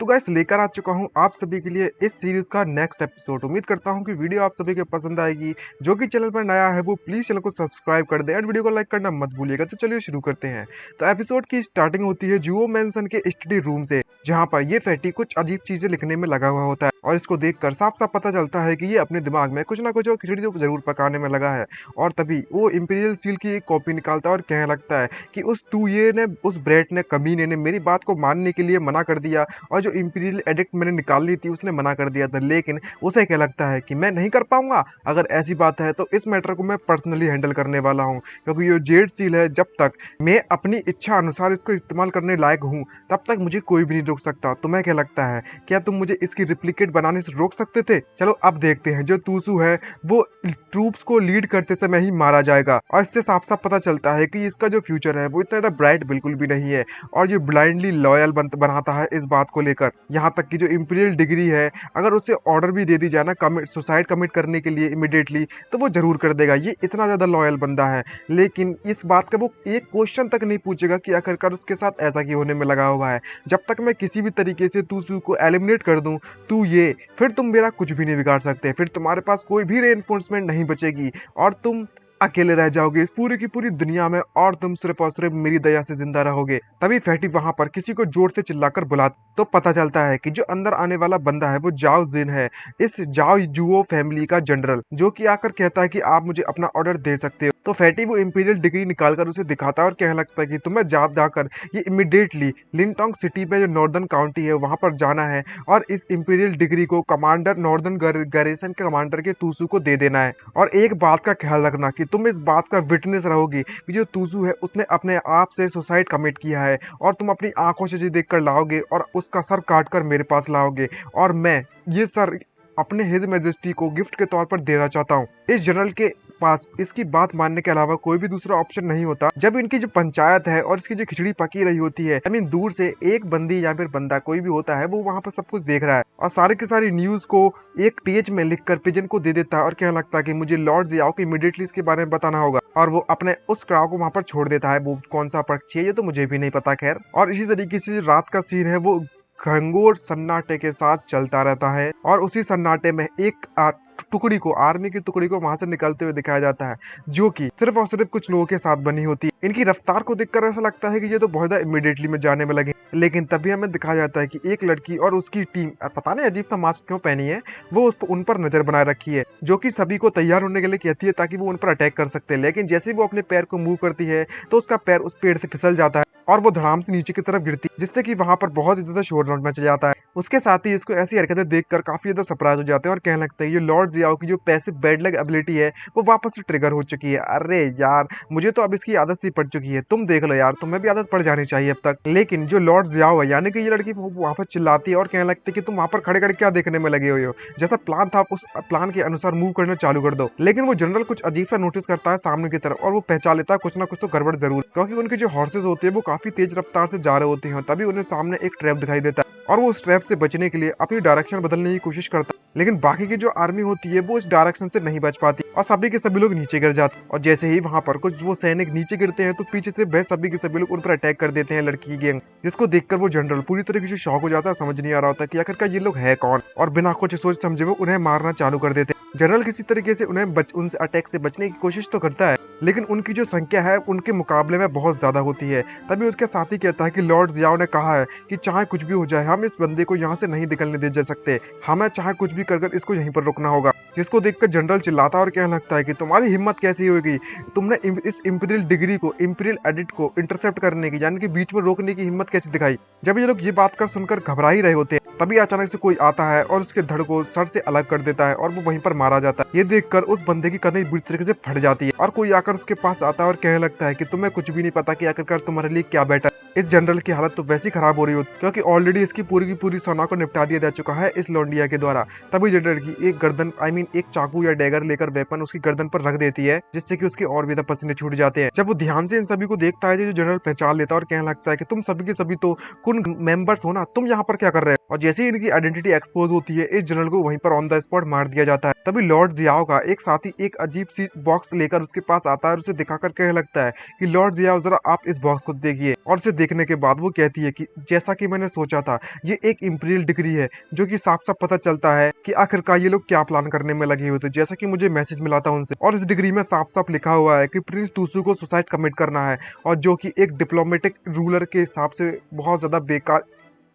तो गाइस लेकर आ चुका हूं आप सभी के लिए इस सीरीज का नेक्स्ट एपिसोड। उम्मीद करता हूं कि वीडियो आप सभी के पसंद आएगी। जो कि चैनल पर नया है वो प्लीज चैनल को सब्सक्राइब कर दे एंड वीडियो को लाइक करना मत भूलिएगा। तो चलिए शुरू करते हैं। तो एपिसोड की स्टार्टिंग होती है जुओ मैंसन के स्टडी रूम से, जहाँ पर ये फैटी कुछ अजीब चीजें लिखने में लगा हुआ होता है और इसको देखकर साफ साफ पता चलता है कि ये अपने दिमाग में कुछ ना कुछ खिचड़ी तो जरूर पकाने में लगा है। और तभी वो इंपीरियल सील की एक कॉपी निकालता है और कहने लगता है कि उस टूये ने, उस ब्रेट ने, कमीने ने मेरी बात को मानने के लिए मना कर दिया और जो इंपीरियल एडिक्ट मैंने निकालनी थी उसने मना कर दिया था। लेकिन उसे क्या लगता है कि मैं नहीं कर पाऊंगा। अगर ऐसी बात है तो इस मैटर को मैं पर्सनली हैंडल करने वाला हूँ, क्योंकि ये जेड सील है, जब तक मैं अपनी इच्छा अनुसार इसको इस्तेमाल करने लायक हूँ तब तक मुझे कोई भी नहीं रोक सकता। तुम्हें क्या लगता है, क्या तुम मुझे इसकी रिप्लिकेट बनाने से रोक सकते थे? चलो अब देखते हैं। जो तूसू है वो ट्रूप्स को लीड करते समय ही मारा जाएगा और इससे साफ साफ पता चलता है कि इसका जो फ्यूचर है वो इतना ज्यादा ब्राइट बिल्कुल भी नहीं है और ये ब्लाइंडली लॉयल बनाता है इस बात को लेकर। यहाँ तक कि जो इंपीरियल डिग्री है, अगर उसे ऑर्डर भी दे दी जाए ना सुसाइड कमिट करने के लिए इमिडिएटली, तो वो जरूर कर देगा। ये इतना ज्यादा लॉयल बंदा है। लेकिन इस बात का वो एक क्वेश्चन तक नहीं पूछेगा कि आखिरकार उसके साथ ऐसा क्यों होने में लगा हुआ है। जब तक मैं किसी भी तरीके से तूसू को एलिमिनेट कर दूं, फिर तुम मेरा कुछ भी नहीं बिगाड़ सकते। फिर तुम्हारे पास कोई भी रेनफोर्समेंट नहीं बचेगी और तुम अकेले रह जाओगे इस पूरी की पूरी दुनिया में और तुम सिर्फ और सिर्फ मेरी दया से जिंदा रहोगे। तभी फैटी वहां पर किसी को जोर से चिल्लाकर बुलाता, तो पता चलता है कि जो अंदर आने वाला बंदा है वो जाओ जिन है, इस जाओ जुओ फैमिली का जनरल, जो कि आकर कहता है कि आप मुझे अपना ऑर्डर दे सकते हो। तो फैटी वो इंपीरियल डिग्री निकालकर उसे दिखाता है और कहने लगता है कि तुम्हें जाकर ये इमीडिएटली लिनटोंग सिटी पे जो नॉर्दर्न काउंटी है वहां पर जाना है और इस इंपीरियल डिग्री को कमांडर नॉर्दर्न गैरिसन के कमांडर के तूसू को दे देना है। और एक बात का ख्याल रखना कि तुम इस बात का विटनेस रहोगी कि जो तूसू है उसने अपने आप से सुसाइड कमिट किया है और तुम अपनी आंखों से देख कर लाओगे और उसका सर काट कर मेरे पास लाओगे और मैं ये सर अपने हिज मैजेस्टी को गिफ्ट के तौर पर देना चाहता हूँ। इस जनरल के पास इसकी बात मानने के अलावा कोई भी दूसरा ऑप्शन नहीं होता। जब इनकी जो पंचायत है और इसकी जो खिचड़ी पकी रही होती है, आई मीन दूर से एक बंदी या फिर बंदा कोई भी होता है वो वहां पर सब कुछ देख रहा है और सारी की सारी न्यूज को एक पेज में लिखकर पिजन को दे देता है और कहने लगता है कि मुझे लॉर्ड जियाओ को इमीडिएटली इसके बारे में बताना होगा। और वो अपने उस क्राउ को वहां पर छोड़ देता है। वो कौन सा पक्षी है ये तो मुझे भी नहीं पता, खैर। और इसी तरीके से रात का सीन है वो घंघोर सन्नाटे के साथ चलता रहता है और उसी सन्नाटे में एक टुकड़ी को, आर्मी की टुकड़ी को वहां से निकलते हुए दिखाया जाता है, जो कि सिर्फ और सिर्फ कुछ लोगों के साथ बनी होती है। इनकी रफ्तार को देखकर ऐसा लगता है कि ये तो बहुत ज्यादा इमीडिएटली में जाने में लगे। लेकिन तभी हमें दिखाया जाता है कि एक लड़की और उसकी टीम, पता नहीं अजीब सा मास्क क्यों पहनी है, वो उन पर नजर बनाए रखी है, जो कि सभी को तैयार होने के लिए कहती है ताकि वो उन पर अटैक कर सकते हैं। लेकिन जैसे ही वो अपने पैर को मूव करती है तो उसका पैर उस पेड़ से फिसल जाता है और वो धड़ाम से नीचे की तरफ गिरती है, जिससे कि वहां पर बहुत ही ज्यादा शोर मच जाता है। उसके साथ ही इसको ऐसी हरकतें देखकर काफी ज्यादा सरप्राइज हो जाते हैं और कहने लगते हैं ये लॉर्ड जियाओ की जो पैसिव बेड लेग एबिलिटी है वो वापस से ट्रिगर हो चुकी है। अरे यार, मुझे तो अब इसकी आदत सी पड़ चुकी है। तुम देख लो यार, तुम्हें भी आदत पड़ जानी चाहिए अब तक। लेकिन जो लॉर्ड जियाओ है, यानी कि ये लड़की वहां पर चिल्लाती है और कहने लगती है कि तुम वहां पर खड़े खड़े क्या देखने में लगे हुए हो, जैसा प्लान था उस प्लान के अनुसार मूव करना चालू कर दो। लेकिन वो जनरल कुछ अजीब सा नोटिस करता है सामने की तरफ और वो पहचान लेता है कुछ ना कुछ तो गड़बड़ जरूर, क्योंकि उनके जो हॉर्सेस होते हैं वो काफी तेज रफ्तार से जा रहे होते हैं। तभी उन्हें सामने एक ट्रैप दिखाई देता है और वो उस ट्रैप से बचने के लिए अपनी डायरेक्शन बदलने की कोशिश करता है। लेकिन बाकी की जो आर्मी होती है वो इस डायरेक्शन से नहीं बच पाती और सभी के सभी लोग नीचे गिर जाते हैं। और जैसे ही वहां पर कुछ वो सैनिक नीचे गिरते हैं तो पीछे से वह सभी के सभी लोग उन पर अटैक कर देते हैं, लड़की की गैंग, जिसको देखकर वो जनरल पूरी तरीके से शॉक हो जाता है। समझ नहीं आ रहा होता कि आखिरकार ये लोग है कौन, और बिना कुछ सोच समझे वो उन्हें मारना चालू कर देते हैं। जनरल किसी तरीके से उनसे अटैक से बचने की कोशिश तो करता है, लेकिन उनकी जो संख्या है उनके मुकाबले में बहुत ज्यादा होती है। तभी उसके साथी कहता है कि लॉर्ड जियाओ ने कहा है कि चाहे कुछ भी हो जाए हम इस बंदे को यहाँ से नहीं निकलने दे जा सकते, हमें चाहे कुछ भी कर इसको यहीं पर रोकना होगा। जिसको देखकर जनरल चिल्लाता है और कहने लगता है कि तुम्हारी हिम्मत कैसी होगी, तुमने इस इंपीरियल डिग्री को, इंपीरियल एडिट को इंटरसेप्ट करने की, यानी कि बीच में रोकने की हिम्मत कैसे दिखाई। जब ये लोग ये बात कर सुनकर घबरा ही रहे होते हैं तभी अचानक से कोई आता है और उसके धड़ को सर से अलग कर देता है और वो वहीं पर मारा जाता है। ये देखकर उस बंदे की कन्नी बुरी तरीके से फट जाती है और कोई आकर उसके पास आता है और कहने लगता है कि तुम्हें कुछ भी नहीं पता कि आखिरकार तुम्हारे लिए क्या बेटर। इस जनरल की हालत तो वैसी खराब हो रही होती क्योंकि ऑलरेडी इसकी पूरी की पूरी सेना को निपटा दिया जा चुका है इस लोंडिया के द्वारा। तभी जनरल की एक गर्दन, आई मीन एक चाकू या डैगर लेकर वेपन उसकी गर्दन पर रख देती है, जिससे कि उसके और भी ज्यादा पसीने छूट जाते हैं। जब वो ध्यान से इन सभी को देखता है जो जनरल पहचान लेता है और कहने लगता है कि तुम सभी के सभी तो कुन मेंबर्स हो ना, तुम यहाँ पर क्या कर रहे हो। और जैसे ही इनकी आइडेंटिटी एक्सपोज होती है, इस जनरल को वहीं पर ऑन द स्पॉट मार दिया जाता है। तभी लॉर्ड जियाओ का एक साथी एक अजीब सी बॉक्स लेकर उसके पास आता है और उसे दिखाकर कहने लगता है कि लॉर्ड जियाओ जरा आप इस बॉक्स को देखिए। और उसे देखने के बाद वो कहती है कि जैसा कि मैंने सोचा था, ये एक इंपीरियल डिग्री है, जो कि साफ साफ पता चलता है कि आखिरकार ये लोग क्या प्लान करने में लगे हुए थे, जैसा कि मुझे मैसेज मिला था उनसे। और इस डिग्री में साफ साफ लिखा हुआ है कि प्रिंस टूसू को सुसाइड कमिट करना है, और जो कि एक डिप्लोमेटिक रूलर के हिसाब से बहुत ज्यादा बेकार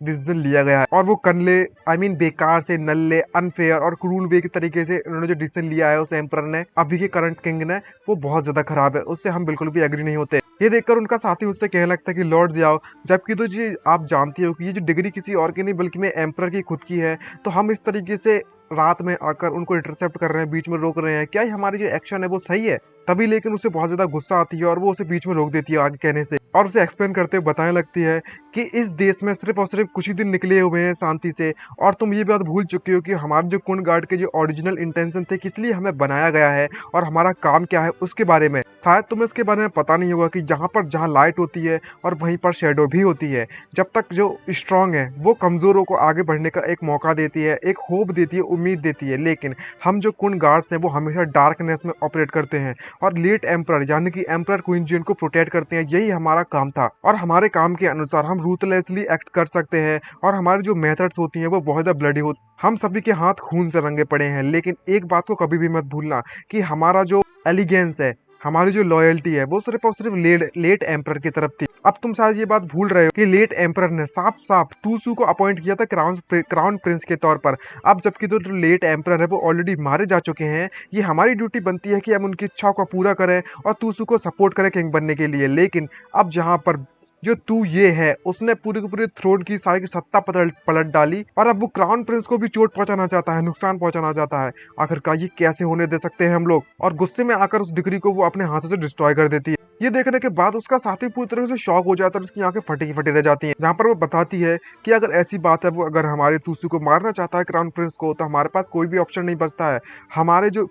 डिसीजन लिया गया है। और वो कनले बेकार से, नल्ले, अनफेयर और क्रूल वे के तरीके से उन्होंने जो डिसीजन लिया है उस एम्पर ने, अभी के करंट किंग ने, वो बहुत ज्यादा खराब है, उससे हम बिल्कुल भी एग्री नहीं होते। ये देखकर उनका साथी उससे कहने लगता है कि लॉर्ड जियाओ, जबकि तो जी आप जानती हो कि ये जो डिग्री किसी और की नहीं बल्कि मैं एम्पर की खुद की है, तो हम इस तरीके से रात में आकर उनको इंटरसेप्ट कर रहे हैं, बीच में रोक रहे हैं, क्या ये हमारी जो एक्शन है वो सही है? तभी लेकिन उसे बहुत ज्यादा गुस्सा आती है और वो उसे बीच में रोक देती है आगे कहने से, और उसे एक्सप्लेन करते हुए बताने लगती है कि इस देश में सिर्फ और सिर्फ कुछ ही दिन निकले हुए हैं शांति से, और तुम ये बात भूल चुके हो कि हमारे जो कुन गार्ड के जो ओरिजिनल इंटेंशन थे, किस लिए हमें बनाया गया है और हमारा काम क्या है उसके बारे में शायद तुम्हें इसके बारे में पता नहीं होगा कि जहाँ लाइट होती है और वहीं पर शेडो भी होती है। जब तक जो स्ट्रांग है वो कमजोरों को आगे बढ़ने का एक मौका देती है, एक होप देती है, उम्मीद देती है, लेकिन हम जो कुन गार्ड्स हैं वो हमेशा डार्कनेस में ऑपरेट करते हैं और लेट एम्परर यानी कि एम्परर क्वीन जिन को प्रोटेक्ट करते हैं। यही हमारा काम था और हमारे काम के अनुसार हम रूथलेसली एक्ट कर सकते हैं, और हमारी जो मेथड्स होती हैं वो बहुत ज़्यादा ब्लडी होती, हम सभी के हाथ खून से रंगे पड़े हैं। लेकिन एक बात को कभी भी मत भूलना कि हमारा जो एलिगेंस है, हमारी जो लॉयल्टी है, वो सिर्फ और सिर्फ लेट एम्परर की तरफ थी। अब तुम शायद ये बात भूल रहे हो कि लेट एम्परर ने साफ साफ टूसू को अपॉइंट किया था क्राउन प्रिंस के तौर पर। अब जबकि तो लेट एम्परर है वो ऑलरेडी मारे जा चुके हैं, ये हमारी ड्यूटी बनती है कि हम उनकी इच्छाओं को पूरा करें और टूसू को सपोर्ट करें किंग बनने के लिए। लेकिन अब जहाँ पर जो तू ये है, उसने पूरे के पूरे थ्रोन की सारी की सत्ता पलट डाली, और अब वो क्राउन प्रिंस को भी चोट पहुंचाना चाहता है, नुकसान पहुंचाना चाहता है। आखिरकार ये कैसे होने दे सकते हैं हम लोग? और गुस्से में आकर उस डिग्री को वो अपने हाथों से डिस्ट्रॉय कर देती है। ये देखने के बाद उसका साथी पूरी तरह से शॉक हो जाता है और उसकी आंखें फटी की फटी रह जाती हैं। जहाँ पर वो बताती है कि अगर ऐसी बात है, वो अगर हमारे टूसू को मारना चाहता है क्राउन प्रिंस को, तो हमारे पास कोई भी ऑप्शन नहीं बचता है। हमारे जो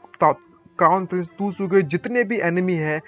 क्राउन प्रिंस टूसू के जितने भी एनिमी हैं,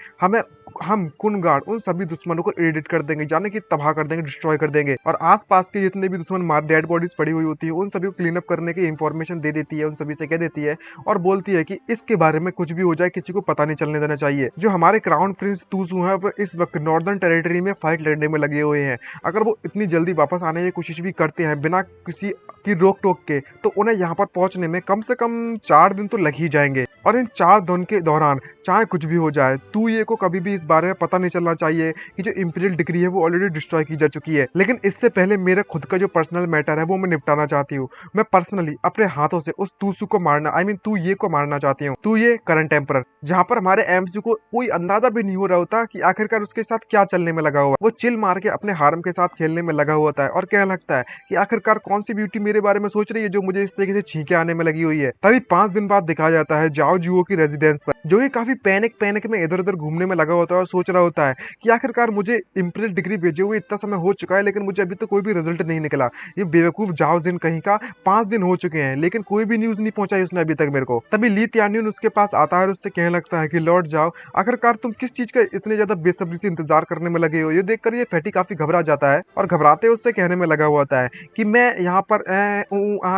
हम कुन गार्ड उन सभी दुश्मनों को एडिट कर देंगे, यानी कि तबाह कर देंगे, डिस्ट्रॉय कर देंगे। और आसपास के जितने भी दुश्मन डेड बॉडीज पड़ी हुई होती है, उन सभी को क्लीन अप करने की इंफॉर्मेशन दे देती है, उन सभी से कह देती है और बोलती है कि इसके बारे में कुछ भी हो जाए किसी को पता नहीं चलने देना चाहिए। जो हमारे क्राउन प्रिंस टूसू हैं वो इस वक्त नॉर्दर्न टेरिटरी में फाइट लड़ने में लगे हुए हैं। अगर वो इतनी जल्दी वापस आने की कोशिश भी करते हैं बिना किसी की रोक टोक के, तो उन्हें यहाँ पर पहुंचने में कम से कम 4 दिन तो लग ही जाएंगे। और इन 4 दिन के दौरान चाहे कुछ भी हो जाए, तू ये को कभी भी इस बारे में पता नहीं चलना चाहिए कि जो इंपीरियल डिग्री है वो ऑलरेडी डिस्ट्रॉय की जा चुकी है। लेकिन इससे पहले मेरा खुद का जो पर्सनल मैटर है वो मैं निपटाना चाहती हूँ। मैं पर्सनली अपने हाथों से उस टूसू को मारना, तू ये को मारना चाहती हूँ। तू ये करंट एम्परर, जहाँ पर हमारे एमसी को कोई अंदाजा भी नहीं हो रहा होता कि आखिरकार उसके साथ क्या चलने में लगा हुआ। वो चिल मार के अपने हारम के साथ खेलने में लगा हुआ था और कहने लगता है कि आखिरकार कौन सी ब्यूटी मेरे बारे में सोच रही है जो मुझे इस तरीके से छींके आने में लगी हुई है। तभी 5 दिन बाद दिखाया जाता है जाओ जुओ की रेजिडेंस पर, जो कि काफी पैनिक में इधर उधर घूमने में लगा होता है और सोच रहा होता है कि आखिरकार मुझे इंपीरियल डिग्री भेजे हुए इतना समय हो चुका है, लेकिन मुझे अभी तक कोई भी रिजल्ट नहीं निकला। ये बेवकूफ जाओ जिन कहीं का, 5 दिन हो चुके हैं लेकिन कोई भी न्यूज नहीं पहुंचाई उसने अभी तक मेरे को। तभी ली त्यान्यून उसके पास आता है और उससे कहने लगता है कि लौट जाओ, आखिरकार तुम किस चीज का इतने ज्यादा बेसब्री से इंतजार करने में लगे हो। ये देखकर ये फैटी काफी घबरा जाता है और घबराते उससे कहने में लगा हुआ होता है कि मैं यहाँ पर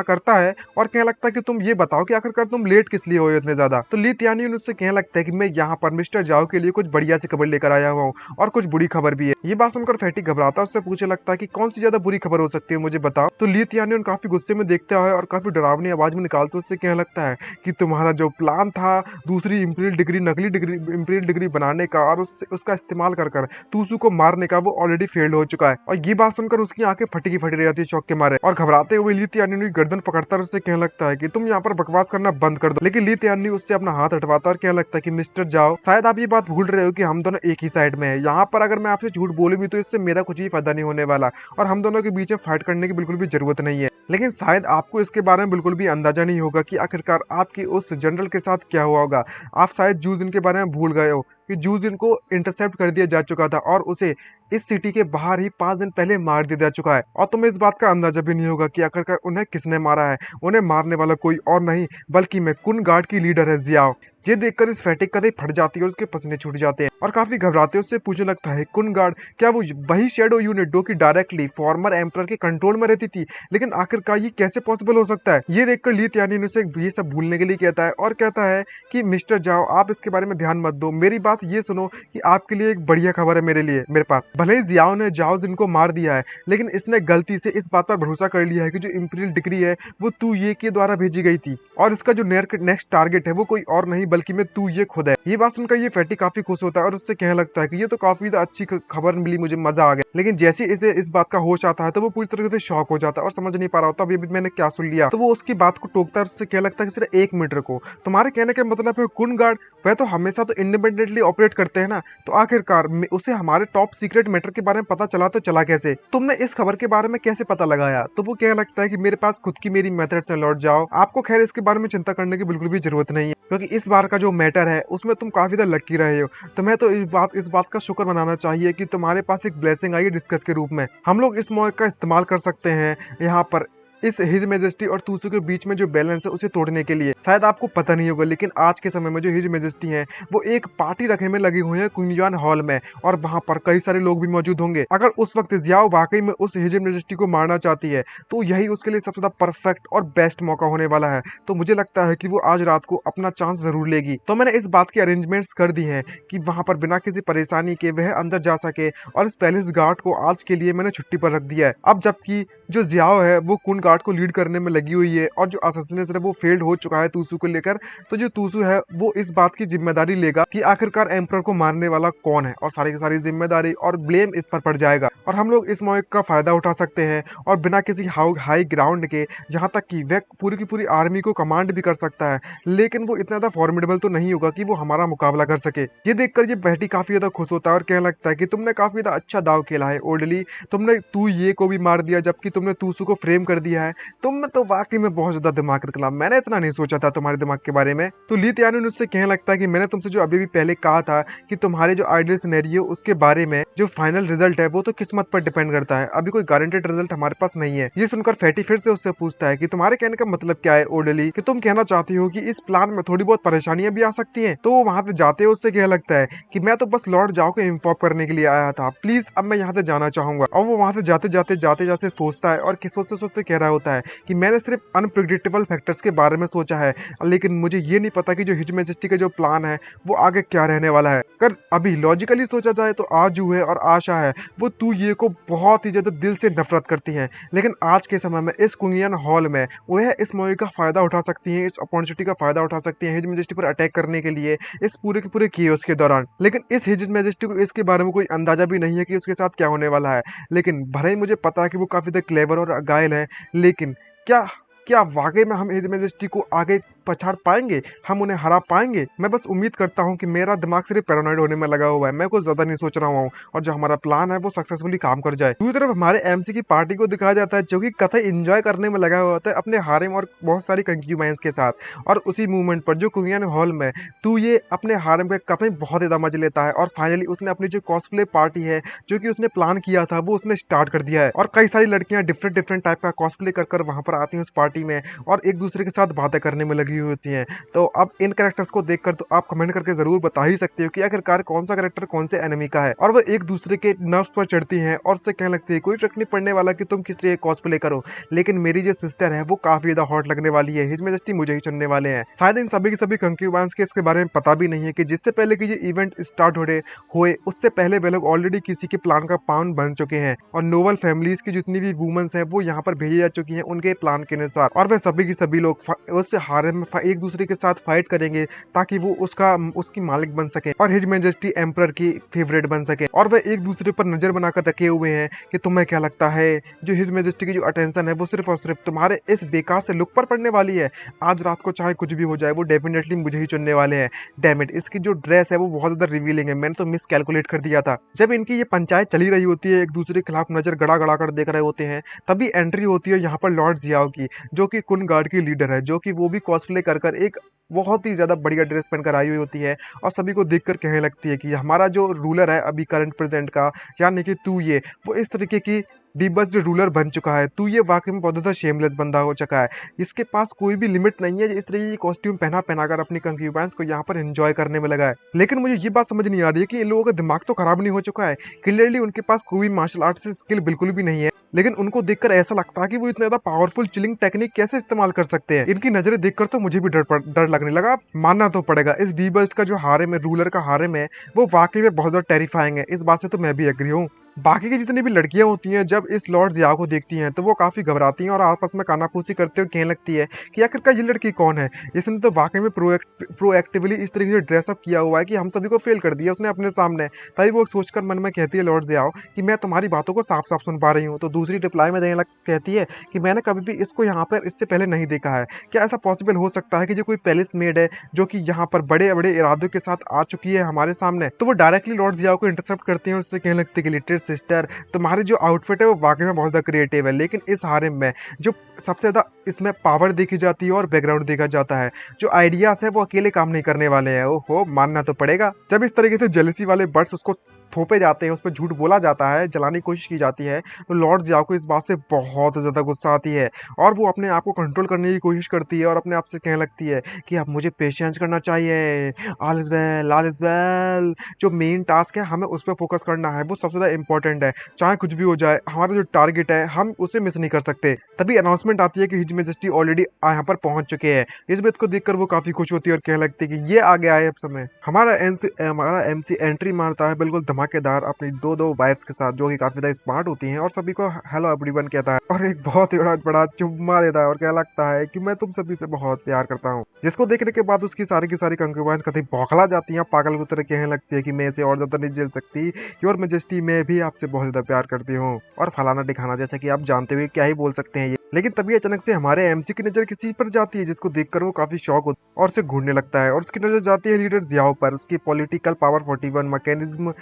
करता है और कहने लगता है कि तुम ये बताओ कि आखिरकार तुम लेट किस लिए हो इतने ज्यादा। तो ली त्यान्यून उससे कहने लगता है कि मैं यहाँ पर मिस्टर जाओ के लिए कुछ बढ़िया सी खबर लेकर आया हुआ हूँ और कुछ बुरी खबर भी है। ये बात सुनकर फैटी घबराता है, उससे पूछने लगता है कि कौन सी ज्यादा बुरी खबर हो सकती है मुझे बताओ। तो ली त्यान्यून काफी गुस्से में देखता है और काफी डरावनी आवाज में निकालते उससे कहने लगता है कि तुम्हारा जो प्लान था दूसरी इंपीरियल डिग्री, नकली इंपीरियल डिग्री बनाने का और उसका इस्तेमाल कर टूसू को मारने का, वो ऑलरेडी फेल्ड हो चुका है। और ये बात सुनकर उसकी आंखें फटी की फटी रह जाती है शौक के मारे, और घबराते हुए ली त्यान्यून की गर्दन पकड़ता है, उससे कहने लगता है कि तुम यहाँ पर बकवास करना बंद कर दो। लेकिन ली त्यान्यून उससे अपना हाथ हटवाता और कहने लगता है कि मिस्टर जाओ, शायद आप ये बात भूल रहे हो कि हम दोनों एक ही साइड में है। यहाँ पर अगर मैं आपसे झूठ बोलूं भी तो इससे मेरा कुछ भी फायदा नहीं होने वाला और हम दोनों के बीच में फाइट करने की बिल्कुल भी जरूरत नहीं है। लेकिन शायद आपको इसके बारे में बिल्कुल भी अंदाजा नहीं होगा कि आखिरकार आपकी उस जनरल के साथ क्या हुआ होगा। आप शायद जूजिन के बारे में भूल गए हो कि जूजिन को इंटरसेप्ट कर दिया जा चुका था और उसे इस सिटी के बाहर ही 5 दिन पहले मार दिया जा चुका है। और तुम्हें इस बात का अंदाजा भी नहीं होगा कि आखिरकार उन्हें किसने मारा है। उन्हें मारने वाला कोई और नहीं बल्कि मैं कुन गार्ड की लीडर है जियाओ। ये देखकर इस फैटिक कतई फट जाती है और उसके पसीने छूट जाते हैं और काफी घबराते हैं। उससे पूछने लगता है, कुन गार्ड, क्या वो वही शेडो यूनिट जो कि डायरेक्टली फॉर्मर एम्परर के कंट्रोल में रहती थी? लेकिन आखिरकार ये कैसे पॉसिबल हो सकता है? ये देखकर ली तियानिन उसे ये सब भूलने के लिए कहता है और कहता है कि मिस्टर जाओ, आप इसके बारे में ध्यान मत दो, मेरी बात ये सुनो कि आपके लिए एक बढ़िया खबर है मेरे पास। भले ही जियाओ ने जाओ जिनको मार दिया है, लेकिन इसने गलती से इस बात पर भरोसा कर लिया है कि जो इंपीरियल डिग्री है वो तू ये के द्वारा भेजी गई थी और इसका जो नेक्स्ट टारगेट है वो कोई और नहीं बल्कि मैं तू ये खुद है। ये बात सुनकर ये फैटी काफी खुश होता है और उससे कहने लगता है कि ये तो काफी अच्छी खबर मिली, मुझे मजा आ गया। लेकिन जैसे इसे इस बात का होश आता है तो वो पूरी तरीके से शॉक हो जाता है और समझ नहीं पा रहा होता अभी मैंने क्या सुन लिया। तो वो उसकी बात को टोकता है और उससे कहने लगता है कि सिर्फ 1 मिनट रुको, तुम्हारे कहने का मतलब है कुन गार्ड वह तो हमेशा तो इंडिपेंडेंटली ऑपरेट करते हैं ना, तो आखिरकार उसे हमारे टॉप सीक्रेट मैटर के बारे में पता चला तो चला कैसे? तुमने इस खबर के बारे में कैसे पता लगाया? तो वो कहने लगता है कि मेरे पास खुद की मेरी मेथड से लौट जाओ, आपको खैर इसके बारे में चिंता करने की बिल्कुल भी जरूरत नहीं है, क्योंकि इस बार का जो मैटर है उसमें तुम काफी ज्यादा लकी रहे हो। तुम्हें तो इस बात का शुक्र मनाना चाहिए कि तुम्हारे पास एक ब्लेसिंग आई है डिस्कस के रूप में। हम लोग इस मौके का इस्तेमाल कर सकते हैं यहाँ पर इस हिज मेजेस्टी और तूसू के बीच में जो बैलेंस है उसे तोड़ने के लिए। शायद आपको पता नहीं होगा, लेकिन आज के समय में जो हिज मेजेस्टी है वो एक पार्टी रखने में लगी हुई है कुंगयुआन हॉल में और वहां पर कई सारे लोग भी मौजूद होंगे। अगर उस वक्त जियाओ वाकई में उस हिज मेजेस्टी को मारना चाहती है तो यही उसके लिए सबसे ज्यादा परफेक्ट और बेस्ट मौका होने वाला है। तो मुझे लगता है कि वो आज रात को अपना चांस जरूर लेगी। तो मैंने इस बात की अरेंजमेंट्स कर दी है कि वहां पर बिना किसी परेशानी के वह अंदर जा सके और इस पैलेस गार्ड को आज के लिए मैंने छुट्टी पर रख दिया है। अब जबकि जो जियाओ है वो कुन गार्ड को लीड करने में लगी हुई है और जो असैसिनेशन है वो फेल्ड हो चुका है तूसू को लेकर, तो जो तूसू है वो इस बात की जिम्मेदारी लेगा कि आखिरकार एम्परर को मारने वाला कौन है और सारी की सारी जिम्मेदारी और ब्लेम इस पर पड़ जाएगा और हम लोग इस मौके का फायदा उठा सकते हैं और बिना किसी हाई ग्राउंड के, जहां तक कि वह पूरी की पूरी आर्मी को कमांड भी कर सकता है, लेकिन वो इतना ज्यादा फॉर्मिडेबल तो नहीं होगा कि वो हमारा मुकाबला कर सके। ये देखकर ये बेटी काफी ज्यादा खुश होता है और कहने लगता है कि तुमने काफी ज्यादा अच्छा दाव खेला है ओल्डली, तुमने तू ये को भी मार दिया जबकि तुमने तूसू को फ्रेम कर दिया है, तुम तो वाकई में बहुत ज्यादा दिमाग निकला, मैंने इतना नहीं सोचा था तुम्हारे दिमाग के बारे में। तो ली तियानिन उससे कहने लगता है कि मैंने तुमसे जो अभी भी पहले कहा था कि तुम्हारे जो आइडियल सिनेरियो उसके बारे में जो फाइनल रिजल्ट है वो तो किस्मत पर डिपेंड करता है, अभी कोई गारंटेड रिजल्ट हमारे पास नहीं है। ये सुनकर फैटी फिर से उससे पूछता है कि तुम्हारे कहने का मतलब क्या है ओर्डली, कि तुम कहना चाहती हो कि इस प्लान में थोड़ी बहुत परेशानियां भी आ सकती हैं? तो वो वहां से जाते हुए उससे कहने लगता है कि मैं तो बस लॉर्ड जाओ को इन्फॉर्म करने के लिए आया था, प्लीज अब मैं यहाँ से जाना चाहूंगा। और वो वहां से जाते जाते सोचता है और सोचते कह रहा होता है कि मैंने सिर्फ अनप्रेडिक्टेबल फैक्टर्स के बारे में सोचा है, लेकिन मुझे ये नहीं पता कि जो हिज मैजेस्टी का जो प्लान है वो आगे क्या रहने वाला है। अगर अभी लॉजिकली सोचा जाए तो आजू है और आशा है वो तू ये को बहुत ही ज्यादा दिल से नफरत करती हैं, लेकिन आज के समय में इस कुंगियन हॉल में वह इस मौके का फायदा उठा सकती हैं, इस अपॉर्चुनिटी का फायदा उठा सकती हैं हिज मैजेस्टी पर अटैक करने के लिए इस पूरे के पूरे केओस के दौरान। लेकिन इस हिज मैजेस्टी को इसके बारे में कोई अंदाजा भी नहीं है कि उसके साथ क्या होने वाला है। लेकिन भले ही मुझे पता है कि वो काफी ज्यादा क्लेवर और गायल है, लेकिन क्या क्या वाकई में हम हिज मैजेस्टी को आगे पछाड़ पाएंगे, हम उन्हें हरा पाएंगे? मैं बस उम्मीद करता हूं कि मेरा दिमाग सिर्फ पैरानॉइड होने में लगा हुआ है, मैं कुछ ज्यादा नहीं सोच रहा हूँ और जो हमारा प्लान है वो सक्सेसफुली काम कर जाए। दूसरी तरफ हमारे एमसी की पार्टी को दिखाया जाता है जो कि कथई एंजॉय करने में लगा हुआ होता है अपने हारेम और बहुत सारी कंक्यूबाइंस के साथ, और उसी मूवमेंट पर जो कुंगियन हॉल में तू ये अपने हारेम के कथई बहुत ज्यादा मजे लेता है और फाइनली उसने अपनी जो कॉस्प्ले पार्टी है जो कि उसने प्लान किया था वो उसने स्टार्ट कर दिया है और कई सारी लड़कियां डिफरेंट टाइप का कॉस्प्ले कर वहां पर आती हैं उस पार्टी में और एक दूसरे के साथ बातें करने में लगी हुई होती हैं। तो अब इन कैरेक्टर्स को देखकर तो आप कमेंट करके जरूर बता ही सकते हो कि आखिरकार कौन सा कैरेक्टर कौन से एनिमी का है, और वो एक दूसरे के नर्व्स पर चढ़ती हैं और उससे कहने लगती है कोई फर्क नहीं पड़ने वाला कि तुम किस लिए कॉस्प्ले करो, लेकिन मेरी जो सिस्टर है वो काफी ज्यादा हॉट लगने वाली है, हिज मैजेस्टी मुझे ही चुनने वाले हैं। शायद इन सभी के सभी कंक्यूबाइंस के इसके बारे में पता भी नहीं है कि जिससे पहले कि ये इवेंट स्टार्ट हुए उससे पहले वे लोग ऑलरेडी किसी के प्लान का पाउंड बन चुके हैं और नोबल फैमिलीज की जितनी भी वुमेन्स हैं वो यहाँ पर भेजी जा चुकी हैं उनके प्लान के अनुसार, और वे सभी की सभी लोग उससे हारे में एक दूसरे के साथ फाइट करेंगे ताकि वो उसकी मालिक बन सके और हिज मैजेस्टी एम्परर की फेवरेट बन सके। और वे एक दूसरे पर नजर बनाकर रखे हुए हैं कि तुम्हें क्या लगता है जो हिज मैजेस्टी की जो अटेंशन है वो सिर्फ और सिर्फ तुम्हारे इस बेकार से लुक पर पड़ने वाली है। आज रात को चाहे कुछ भी हो जाए वो डेफिनेटली मुझे ही चुनने वाले हैं। डैम इट, इसकी जो ड्रेस है वो बहुत ज्यादा रिवीलिंग है, मैंने तो मिस कैलकुलेट कर दिया था। जब इनकी ये पंचायत चली रही होती है, एक दूसरे के खिलाफ नजर गड़ा गड़ा कर देख रहे होते हैं, तभी एंट्री होती है यहाँ पर लॉर्ड जियाओ की जो कि कुन गार्ड की लीडर है, जो कि वो भी कॉस्प्ले कर एक बहुत ही ज्यादा बढ़िया ड्रेस पहनकर आई हुई होती है और सभी को देखकर कहने लगती है कि हमारा जो रूलर है अभी करंट प्रेजेंट का, यानी कि तू ये, वो इस तरीके की डीबस्ट रूलर बन चुका है, तू ये वाकई में बहुत ज़्यादा शेमलेस बंदा हो चुका है। इसके पास कोई भी लिमिट नहीं है, इस तरह ये कॉस्ट्यूम पहना कर अपनी कंक्यूबेंस को यहाँ पर एंजॉय करने में लगा है। लेकिन मुझे ये बात समझ नहीं आ रही है कि इन लोगों का दिमाग तो खराब नहीं हो चुका है। क्लियरली उनके पास कोई भी मार्शल आर्ट से स्किल बिल्कुल भी नहीं है, लेकिन उनको देखकर ऐसा लगता है कि वो इतना ज्यादा पावरफुल चिलिंग टेक्निक कैसे इस्तेमाल कर सकते हैं। इनकी नजरें देखकर तो मुझे भी डर लगने लगा। मानना तो पड़ेगा, इस डीबस्ट का जो हारेम है, रूलर का हारेम है, वो वाकई में बहुत ज्यादा टेरिफाइंग है। इस बात से तो मैं भी एग्री हूँ। बाकी की जितनी भी लड़कियां होती हैं, जब इस लॉर्ड जियाओ को देखती हैं तो वो काफी घबराती हैं और आपस में कानाफूसी करते हुए कहने लगती है कि आखिरकार ये लड़की कौन है। इसने तो वाकई में प्रोएक्टिवली इस तरीके से ड्रेसअप किया हुआ है कि हम सभी को फेल कर दिया उसने अपने सामने। तभी वो सोचकर मन में कहती है लॉर्ड जियाओ कि मैं तुम्हारी बातों को साफ साफ सुन पा रही हूँ। तो दूसरी रिप्लाई में देने लग कहती है कि मैंने कभी भी इसको यहाँ पर इससे पहले नहीं देखा है। क्या ऐसा पॉसिबल हो सकता है कि जो कोई पैलेस मेड है जो कि यहाँ पर बड़े बड़े इरादों के साथ आ चुकी है हमारे सामने। तो वो डायरेक्टली लॉर्ड जियाओ को इंटरसेप्ट करती है और उससे कहने लगती है कि लिटिल सिस्टर, तुम्हारी जो आउटफिट है वो वाकई में बहुत ज़्यादा क्रिएटिव है, लेकिन इस हारेम में जो सबसे ज़्यादा इसमें पावर देखी जाती है और बैकग्राउंड देखा जाता है, जो आइडियाज है वो अकेले काम नहीं करने वाले हैं। ओहो, मानना तो पड़ेगा। जब इस तरीके से जेलसी वाले बर्ड्स उसको थोपे जाते हैं, उस पर झूठ बोला जाता है, जलाने की कोशिश की जाती है, तो लॉर्ड जियाओ को इस बात से बहुत ज़्यादा गुस्सा आती है और वो अपने आप को कंट्रोल करने की कोशिश करती है और अपने आप से कहने लगती है कि अब मुझे पेशेंस करना चाहिए। All is well, all is well. जो मेन टास्क है हमें उस पर फोकस करना है, वो सबसे ज़्यादा इंपॉर्टेंट है। चाहे कुछ भी हो जाए, हमारा जो टारगेट है हम उसे मिस नहीं कर सकते। तभी अनाउंसमेंट आती है कि हिज मेजेस्टी ऑलरेडी यहाँ पर पहुंच चुके हैं। इस बात को देखकर वो काफ़ी खुश होती है और कहने लगती है कि ये आ गया है अब समय। हमारा एमसी एंट्री मारता है बिल्कुल धमाकेदार अपनी दो वाइफ्स के साथ, जो कि काफी ज्यादा स्मार्ट होती हैं और सभी को हेलो एवरीवन कहता है और एक बहुत ही बड़ा चुम्मा देता है और क्या लगता है कि मैं तुम सभी से बहुत प्यार करता हूँ। जिसको देखने के बाद उसकी सारी की सारी कंक्यूबेंस कहीं बौखला जाती हैं, पागल की तरह कहने लगती है कि मैं इसे और ज्यादा नहीं झेल सकती, योर मेजेस्टी मैं भी आपसे बहुत ज्यादा प्यार करती हूँ और फलाना दिखाना, जैसा कि आप जानते हुए क्या ही बोल सकते हैं ये। लेकिन तभी अचानक से हमारे एमसी की नजर किसी पर जाती है जिसको देखकर वो काफी शॉक होता है और उसे घूरने लगता है और उसकी नजर जाती है लीडर जियाओ पर। उसकी पॉलिटिकल पावर 41, मैकेनिज्म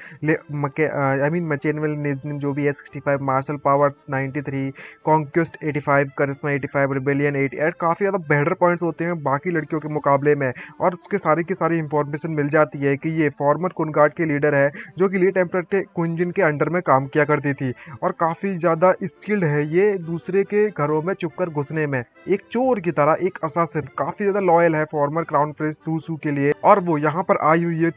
मैचेनिज्म जो भी है 65, मार्शल पावर्स 93, कॉन्क्वेस्ट 85, करिश्मा 85, रिबेलियन 88, काफी ज्यादा बेटर पॉइंट्स होते हैं बाकी लड़कियों के मुकाबले में। और उसके सारी की सारी इंफॉर्मेशन मिल जाती है कि ये फॉर्मर कुनगार्ड के लीडर है जो कि लेट एम्परर के कुंजिन के अंडर में काम किया करती थी और काफी ज्यादा स्किल्ड है ये दूसरे के घरों में चुपकर घुसने में, एक चोर की तरह, एक असासिन। काफी ज्यादा लॉयल है फॉर्मर क्राउन प्रिंस तूसू के लिए और वो यहाँ पर आई हुई है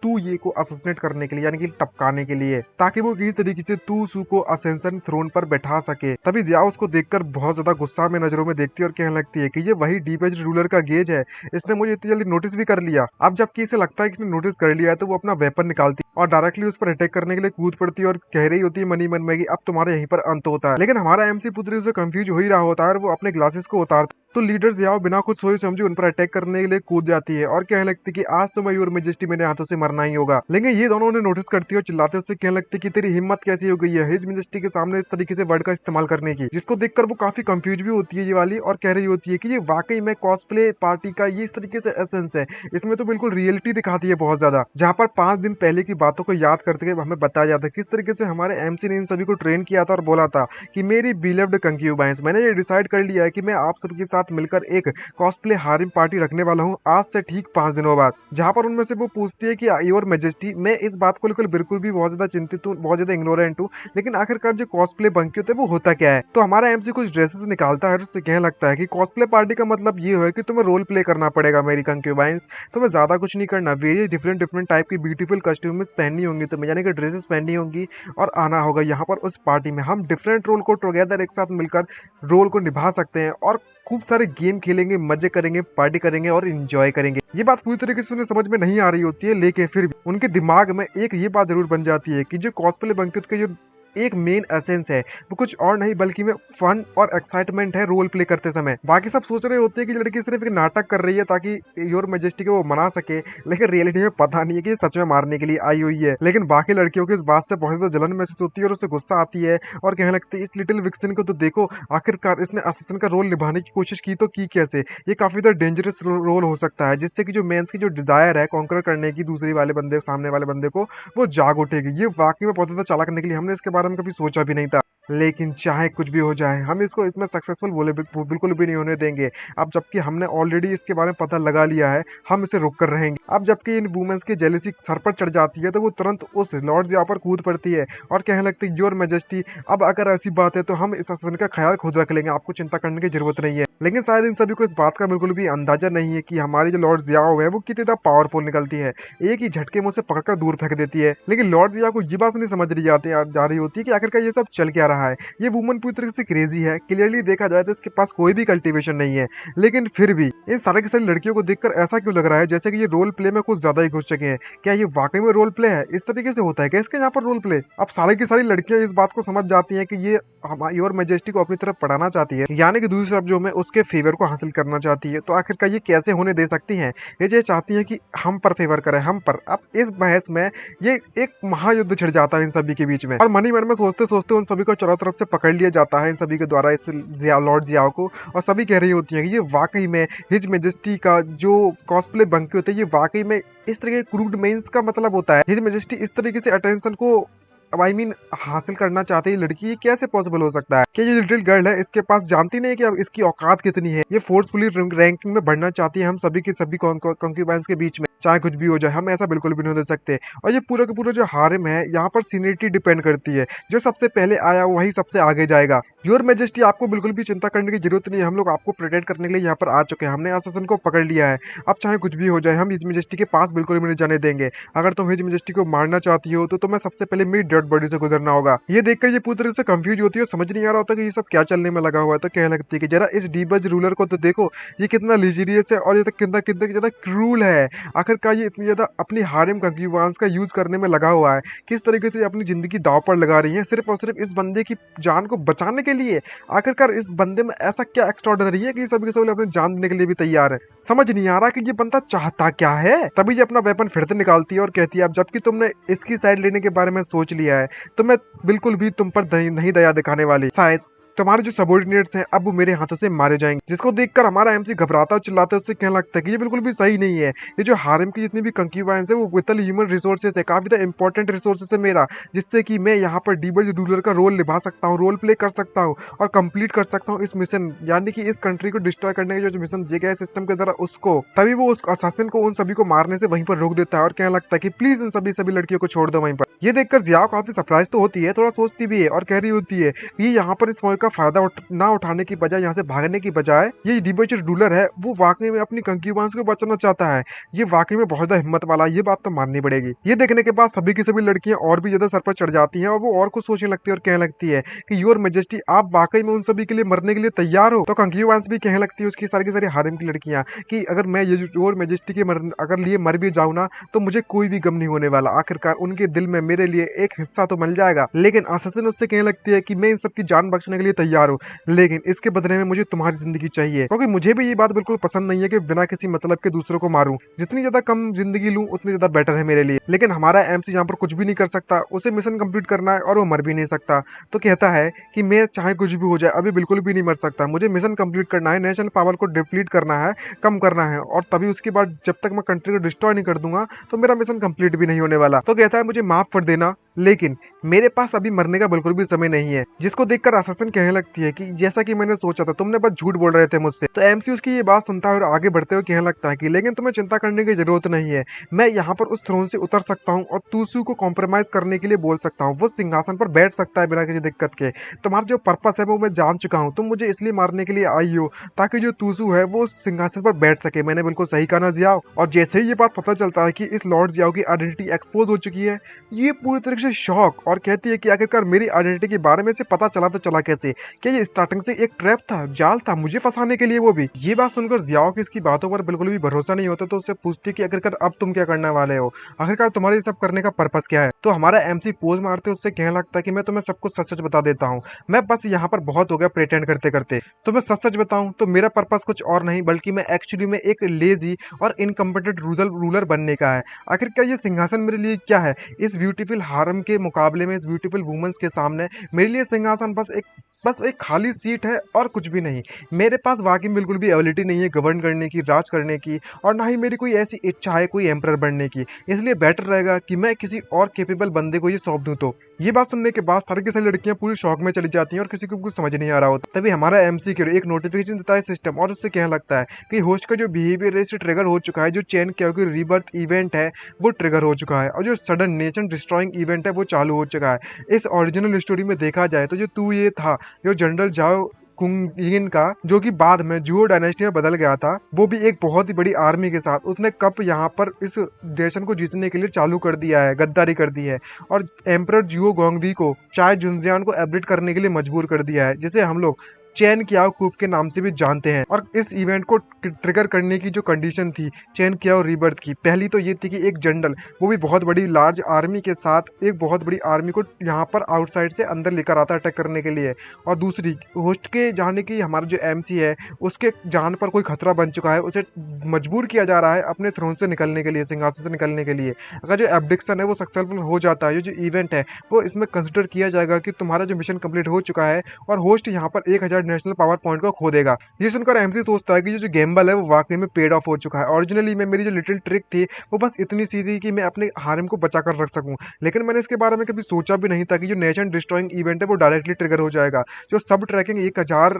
तू ये को असैसिनेट करने के लिए, यानी कि टपकाने के लिए, ताकि वो किसी तरीके से तूसू को असेंशन थ्रोन पर बैठा सके। तभी जियाओ उसको देखकर बहुत ज्यादा गुस्सा में नजरों में देखती है और कहने लगती है कि ये वही डीबेज रूलर का गेज है, इसने मुझे इतनी जल्दी नोटिस भी कर लिया। अब जबकि इसे लगता है कि इसने नोटिस कर लिया है तो वो अपना वेपन निकालती और डायरेक्टली उस पर अटैक करने के लिए कूद पड़ती है और कह रही होती है मनी मन में कि अब तुम्हारे यहीं पर अंत होता है। लेकिन हमारा एमसी पुत्री उसे कंफ्यूज हो ही रहा होता है और वो अपने ग्लासेस को उतारता तो लीडर जियाओ बिना कुछ सोचे समझे उन पर अटैक करने के लिए कूद जाती है और कहने लगती कि आज तो मैं योर मेजेस्टी मेरे हाथों से मरना ही होगा। लेकिन ये दोनों ने नोटिस करती है और चिल्लाते उससे कहने लगती कि तेरी हिम्मत कैसी हो गई है हिज मेजेस्टी के सामने इस तरीके से वर्ड का इस्तेमाल करने की, जिसको देखकर वो काफी कंफ्यूज भी होती है ये वाली और कह रही होती है कि ये वाकई में कॉस्प्ले पार्टी का ये इस तरीके से एसेंस है, इसमें तो बिल्कुल रियलिटी दिखाती है बहुत ज्यादा। जहाँ पर 5 दिन पहले की बातों को याद करते हुए हमें बताया जाता है किस तरीके से हमारे एमसी ने इन सभी को ट्रेन किया था और बोला था कि मेरी बिलव्ड कंक्यूबाइंस, मैंने ये डिसाइड कर लिया है कि मैं आप सबके साथ मिलकर एक कॉस्प्ले हारिम पार्टी रखने वाला हूँ आज से ठीक 5 दिनों बाद। जहाँ पर उनमें से वो पूछती है कि योर मेजेस्टी, मैं इस बात को लेकर बिल्कुल भी बहुत ज्यादा चिंतित हूँ, बहुत ज्यादा इग्नोरेंट हूँ, लेकिन आखिरकार जो कॉस्प्ले बंकी होते हैं वो होता क्या है। तो हमारा एमसी कुछ ड्रेसेस निकालता है और उससे कहने लगता है कि कॉस्प्ले पार्टी का मतलब ये है कि तुम्हें रोल प्ले करना पड़ेगा मेरी कंक्यूबाइंस, तुम्हें ज्यादा कुछ नहीं करना, वेरियस डिफरेंट डिफरेंट टाइप की ब्यूटीफुल कस्ट्यूम्स पहननी होंगी तुम्हें, यानी कि ड्रेसेस पहननी होंगी और आना होगा यहाँ पर उस पार्टी में। हम डिफरेंट रोल को टुगेदर एक साथ मिलकर रोल को निभा सकते हैं और खूब सारे गेम खेलेंगे, मजे करेंगे, पार्टी करेंगे और एंजॉय करेंगे। ये बात पूरी तरीके से उन्हें समझ में नहीं आ रही होती है, लेकिन फिर भी उनके दिमाग में एक ये बात जरूर बन जाती है कि जो कॉस्प्ले बंकित के जो एक मेन एसेंस है वो कुछ और नहीं बल्कि में फन और एक्साइटमेंट है रोल प्ले करते समय। बाकी सब सोच रहे होते हैं कि लड़की सिर्फ एक नाटक कर रही है ताकि योर मेजेस्टी को वो मना सके, लेकिन रियलिटी में पता नहीं है कि सच में मारने के लिए आई हुई है। लेकिन बाकी लड़कियों को इस बात से बहुत ज्यादा जलन महसूस होती है और उसे गुस्सा आती है और कहने लगती है इस लिटिल विक्सन को तो देखो, आखिरकार इसने असिस्टेंट का रोल निभाने की कोशिश की तो की कैसे, ये काफी ज्यादा डेंजरस रोल हो सकता है जिससे कि जो मेंस की जो डिजायर है कॉन्कर करने की दूसरे वाले बंदे सामने वाले बंदे को, वो जाग उठेगी। ये वाकई में बहुत ज्यादा चालाक निकली। हमने इसके बारे में कभी सोचा भी नहीं था। लेकिन चाहे कुछ भी हो जाए, हम इसको इसमें सक्सेसफुल बिल्कुल भी नहीं होने देंगे। अब जबकि हमने ऑलरेडी इसके बारे में पता लगा लिया है, हम इसे रोक कर रहेंगे। अब जबकि इन वुमेन्स की जेलसी सर पर चढ़ जाती है तो वो तुरंत उस लॉर्ड जियाओ पर कूद पड़ती है और कहने लगती है, योर मैजेस्टी, अब अगर ऐसी बात है तो हम इस अससन का ख्याल खुद रख लेंगे, आपको चिंता करने की जरूरत नहीं है। लेकिन शायद इन सभी को इस बात का बिल्कुल भी अंदाजा नहीं है कि हमारी जो लॉर्ड जियाओ है वो कितनी ज्यादा पावरफुल निकलती है। एक ही झटके में उसे पकड़कर दूर फेंक देती है। लेकिन लॉर्ड जियाओ को ये बात नहीं समझ रही जा रही होती है कि आखिरकार ये सब चल क्या रहा है। ये वुमन पूरी तरीके से क्रेजी है। क्लियरली देखा जाए तो इसके पास कोई भी कल्टीवेशन नहीं है, लेकिन फिर भी इन सारे की सारी लड़कियों को देखकर ऐसा क्यों लग रहा है जैसे कि ये रोल प्ले में कुछ ज्यादा ही घुस चुके हैं। क्या ये वाकई में रोल प्ले है? इस तरीके से होता है क्या इसके यहाँ पर रोल प्ले? अब सारी की सारी लड़कियां इस बात को समझ जाती हैं कि ये हमारी और मैजेस्टी को अपनी तरफ पढ़ाना चाहती है, यानी कि दूसरी तरफ जो में उसके फेवर को हासिल करना चाहती है। तो आखिरकार ये कैसे होने दे सकती हैं? ये चाहती है कि हम पर फेवर करें, हम पर। अब इस बहस में ये एक महायुद्ध छिड़ जाता है इन सभी के बीच में, और मन ही मन में सोचते सोचते उन सभी को चारों तरफ से पकड़ लिया जाता है इन सभी के द्वारा, इस लॉर्ड जियाओ को। और सभी कह रही होती हैं कि ये वाकई में हिज मैजेस्टी का जो कॉस्प्ले बंके होते हैं, ये वाकई में इस तरह के क्रूड मेंस का मतलब होता है। हिज मैजेस्टी इस तरीके से अटेंशन को हासिल करना चाहती है लड़की, ये कैसे पॉसिबल हो सकता है? कि ये लिटिल गर्ल है, इसके पास जानती नहीं है कि अब इसकी औकात कितनी है। ये फोर्सफुली रैंकिंग में बढ़ना चाहती है हम सभी के सभी कॉन्क्यूबाइंस के बीच में, चाहे कुछ भी हो जाए। हम ऐसा बिल्कुल भी नहीं दे सकते। और ये पूरा का पूरा जो हारिम है, यहाँ पर सीनियरिटी डिपेंड करती है। जो सबसे पहले आया वही सबसे आगे जाएगा। योर मैजेस्टी, आपको बिल्कुल भी चिंता करने की जरूरत नहीं है। हम लोग आपको प्रोटेक्ट करने के लिए यहाँ पर आ चुके हैं। हमने अससन को पकड़ लिया है। अब चाहे कुछ भी हो जाए, हम हिज मैजेस्टी के पास बिल्कुल भी नहीं जाने देंगे। अगर तुम हिज मैजेस्टी को मारना चाहती हो तो तुम्हें सबसे पहले मेरी डेड बॉडी से गुजरना होगा। ये देखकर ये पूरी तरह से कंफ्यूज होती है, समझ नहीं आ रहा होता कि ये सब क्या चलने में लगा हुआ है। तो कहने लगती है कि जरा इस डीबज रूलर को तो देखो, ये कितना लिजरियस है और ये कितना कितना ज्यादा क्रूल है। आखिरकार ये इतनी ज्यादा अपनी हारिम कंक्यूबाइंस का यूज करने में लगा हुआ है। किस तरीके से अपनी जिंदगी दांव पर लगा रही है सिर्फ और सिर्फ इस बंदे की जान को बचाने के लिए। आखिरकार इस बंदे में ऐसा क्या एक्स्ट्राऑर्डिनरी है कि सभी के सब अपनी जान देने के लिए भी तैयार है? समझ नहीं आ रहा कि ये बंदा चाहता क्या है। तभी ये अपना वेपन फिर से निकालती है और कहती है, अब जबकि तुमने इसकी साइड लेने के बारे में सोच लिया है तो मैं बिल्कुल भी तुम पर नहीं दया दिखाने वाली। शायद तुम्हारे जो सबॉर्डिनेट्स हैं अब वो मेरे हाथों से मारे जाएंगे। जिसको देखकर हमारा एमसी घबराता और चिल्लाता है, उससे कहने लगता है कि ये बिल्कुल भी सही नहीं है। ये जो हारिम की जितनी भी कंक्यूबाइंस है वो विटल ह्यूमन रिसोर्सेज है, काफी ज्यादा इंपॉर्टेंट रिसोर्सेज है मेरा, जिससे कि मैं यहाँ पर डीबज रूलर का रोल निभा सकता हूँ, रोल प्ले कर सकता हूँ और कंप्लीट कर सकता हूँ इस मिशन, यानी कि इस कंट्री को डिस्ट्रॉय करने का जो मिशन दिया गया है सिस्टम के द्वारा उसको। तभी वो उस असासिन को उन सभी को मारने से वहीं पर रोक देता है और कहने लगता है कि प्लीज इन सभी लड़कियों को छोड़ दो वहीं पर। ये देखकर जियाओ काफी सरप्राइज तो होती है, थोड़ा सोचती भी है और कह रही होती है कि यहाँ पर इस मौके का फायदा ना उठाने की बजाय, यहाँ से भागने की बजाय, ये डीबज रूलर है वो वाकई में अपनी कंक्यूबाइंस को बचाना चाहता है। ये वाकई में बहुत ज्यादा हिम्मत वाला, ये बात तो माननी पड़ेगी। ये देखने के बाद सभी की सभी लड़कियां और भी ज्यादा सर पर चढ़ जाती हैं और वो और कुछ सोचने लगती है और कहने लगती है कि योर मैजेस्टी, आप वाकई में उन सभी के लिए मरने के लिए तैयार हो? तो कंक्यूबाइंस भी कहने लगती है उसकी सारी हारिम की लड़कियां कि अगर मैं ये योर मैजेस्टी के अगर लिए मर भी जाऊं ना तो मुझे कोई भी गम नहीं होने वाला। आखिरकार उनके दिल में मेरे लिए एक हिस्सा तो मिल जाएगा। लेकिन असासिन उससे कहने लगती है कि मैं इन सबकी जान बख्शने के लिए तैयार हूँ, लेकिन इसके बदले में मुझे तुम्हारी जिंदगी चाहिए, क्योंकि मुझे भी ये बात बिल्कुल पसंद नहीं है कि बिना किसी मतलब के दूसरों को मारूं। जितनी ज्यादा कम जिंदगी लूं उतनी ज्यादा बेटर है मेरे लिए। लेकिन हमारा एमसी यहाँ पर कुछ भी नहीं कर सकता, उसे मिशन कंप्लीट करना है और वो मर भी नहीं सकता। तो कहता है कि मैं चाहे कुछ भी हो जाए अभी बिल्कुल भी नहीं मर सकता, मुझे मिशन कंप्लीट करना है, नेशनल पावर को डिप्लीट करना है, कम करना है, और तभी उसके बाद जब तक मैं कंट्री को डिस्ट्रॉय नहीं कर दूंगा तो मेरा मिशन कंप्लीट भी नहीं होने वाला। तो कहता है मुझे माफ कर देना, लेकिन मेरे पास अभी मरने का बिल्कुल भी समय नहीं है। जिसको देखकर असासिन कहने लगती है कि जैसा कि मैंने सोचा था, तुमने बस झूठ बोल रहे थे मुझसे। तो एमसी उसकी ये बात सुनता है और आगे बढ़ते हुए कहने लगता है कि लेकिन तुम्हें चिंता करने की जरूरत नहीं है, मैं यहाँ पर उस थ्रोन से उतर सकता हूँ और तूसू को कॉम्प्रोमाइज करने के लिए बोल सकता हूँ, वो सिंहासन पर बैठ सकता है बिना किसी दिक्कत के। तुम्हारा जो पर्पस है वो मैं जान चुका हूँ, तुम मुझे इसलिए मारने के लिए आई हो ताकि जो तूसू है वो सिंहासन पर बैठ सके। मैंने बिल्कुल सही कहा ना जियाओ? और जैसे ही ये बात पता चलता है कि इस लॉर्ड जियाओ की आइडेंटिटी एक्सपोज हो चुकी है, ये पूरी तरीके से शॉक और कहती है कि आखिरकार मेरी आइडेंटिटी के बारे में से पता चला तो चला कैसे? क्या ये स्टार्टिंग से एक ट्रैप था, जाल था मुझे फंसाने के लिए? वो भी ये बात सुनकर जियाओ की इसकी बातों पर बिल्कुल भी भरोसा नहीं होता, तो उससे पूछती कि आखिरकार अब तुम क्या करने वाले हो, आखिरकार तुम्हारे ये सब करने का पर्पस क्या है? तो हमारा एमसी पोज मारते उससे कहने लगता है कि मैं तुम्हें सब कुछ सच सच बता देता हूँ, मैं बस यहाँ पर बहुत हो गया प्रेटेंड करते करते, तो मैं सच सच बताऊं तो मेरा पर्पस कुछ और नहीं बल्कि मैं एक्चुअली में एक लेजी और इनकम्पिटेंट रूलर बनने का है। आखिरकार ये सिंहासन मेरे लिए क्या है? इस ब्यूटीफुल हारम के मुकाबले में, इस ब्यूटीफुल वुमेन्स के सामने मेरे लिए सिंहासन बस एक बस एक खाली सीट है और कुछ भी नहीं। मेरे पास वाकई में बिल्कुल भी एबिलिटी नहीं है गवर्न करने की, राज करने की, और ना ही मेरी कोई ऐसी इच्छा है कोई एम्परर बनने की। इसलिए बेटर रहेगा कि मैं किसी और कैपेबल बंदे को ये सौंप दूं। तो ये बात सुनने के बाद सारी की सारी लड़कियां पूरी शौक में चली जाती हैं और किसी को कुछ समझ नहीं आ रहा होता। तभी हमारा एमसी के एक नोटिफिकेशन देता है सिस्टम, और उससे कहने लगता है कि होस्ट का जो बिहेवियर है इसे ट्रिगर हो चुका है, जो चेन क्या रीबर्थ इवेंट है वो ट्रिगर हो चुका है, और जो सडन नेशन डिस्ट्रॉइंग इवेंट है वो चालू हो चुका है। इस ओरिजिनल स्टोरी में देखा जाए तो जो तू ये था, जो जनरल जाओ कुंगिन का, जो कि बाद में जुओ डायनेस्टी में बदल गया था, वो भी एक बहुत ही बड़ी आर्मी के साथ उसने कप यहाँ पर इस देशन को जीतने के लिए चालू कर दिया है, गद्दारी कर दी है, और एम्परर जुओ गोंगदी को चाय जुनजियान को अपडेट करने के लिए मजबूर कर दिया है, जिसे हम लोग चैन क्याओ कूप के नाम से भी जानते हैं। और इस इवेंट को ट्रिगर करने की जो कंडीशन थी चैन क्याओ रीबर्थ की, पहली तो ये थी कि एक जनरल, वो भी बहुत बड़ी लार्ज आर्मी के साथ एक बहुत बड़ी आर्मी को यहाँ पर आउटसाइड से अंदर लेकर आता है अटैक करने के लिए। और दूसरी, होस्ट के जाने की हमारा जो एमसी है उसके जान पर कोई खतरा बन चुका है, उसे मजबूर किया जा रहा है अपने थ्रोन से निकलने के लिए, सिंहासन से निकलने के लिए। अगर जो एब्डिक्शन है वो सक्सेसफुल हो जाता है, जो इवेंट है वो इसमें कंसिडर किया जाएगा कि तुम्हारा जो मिशन कंप्लीट हो चुका है, और होस्ट यहाँ पर 1000 नेशनल पावर पॉइंट को खो देगा। ये सुनकर एमसी सोचता है कि जो गैम्बल है वो वाकई में पेड ऑफ हो चुका है। ओरिजिनली में मेरी जो लिटिल ट्रिक थी वो बस इतनी सी थी कि मैं अपने हारिम को बचा कर रख सकूं, लेकिन मैंने इसके बारे में कभी सोचा भी नहीं था कि जो नेशन डिस्ट्रॉइंग इवेंट है वो डायरेक्टली ट्रिगर हो जाएगा। जो सब ट्रैकिंग 1000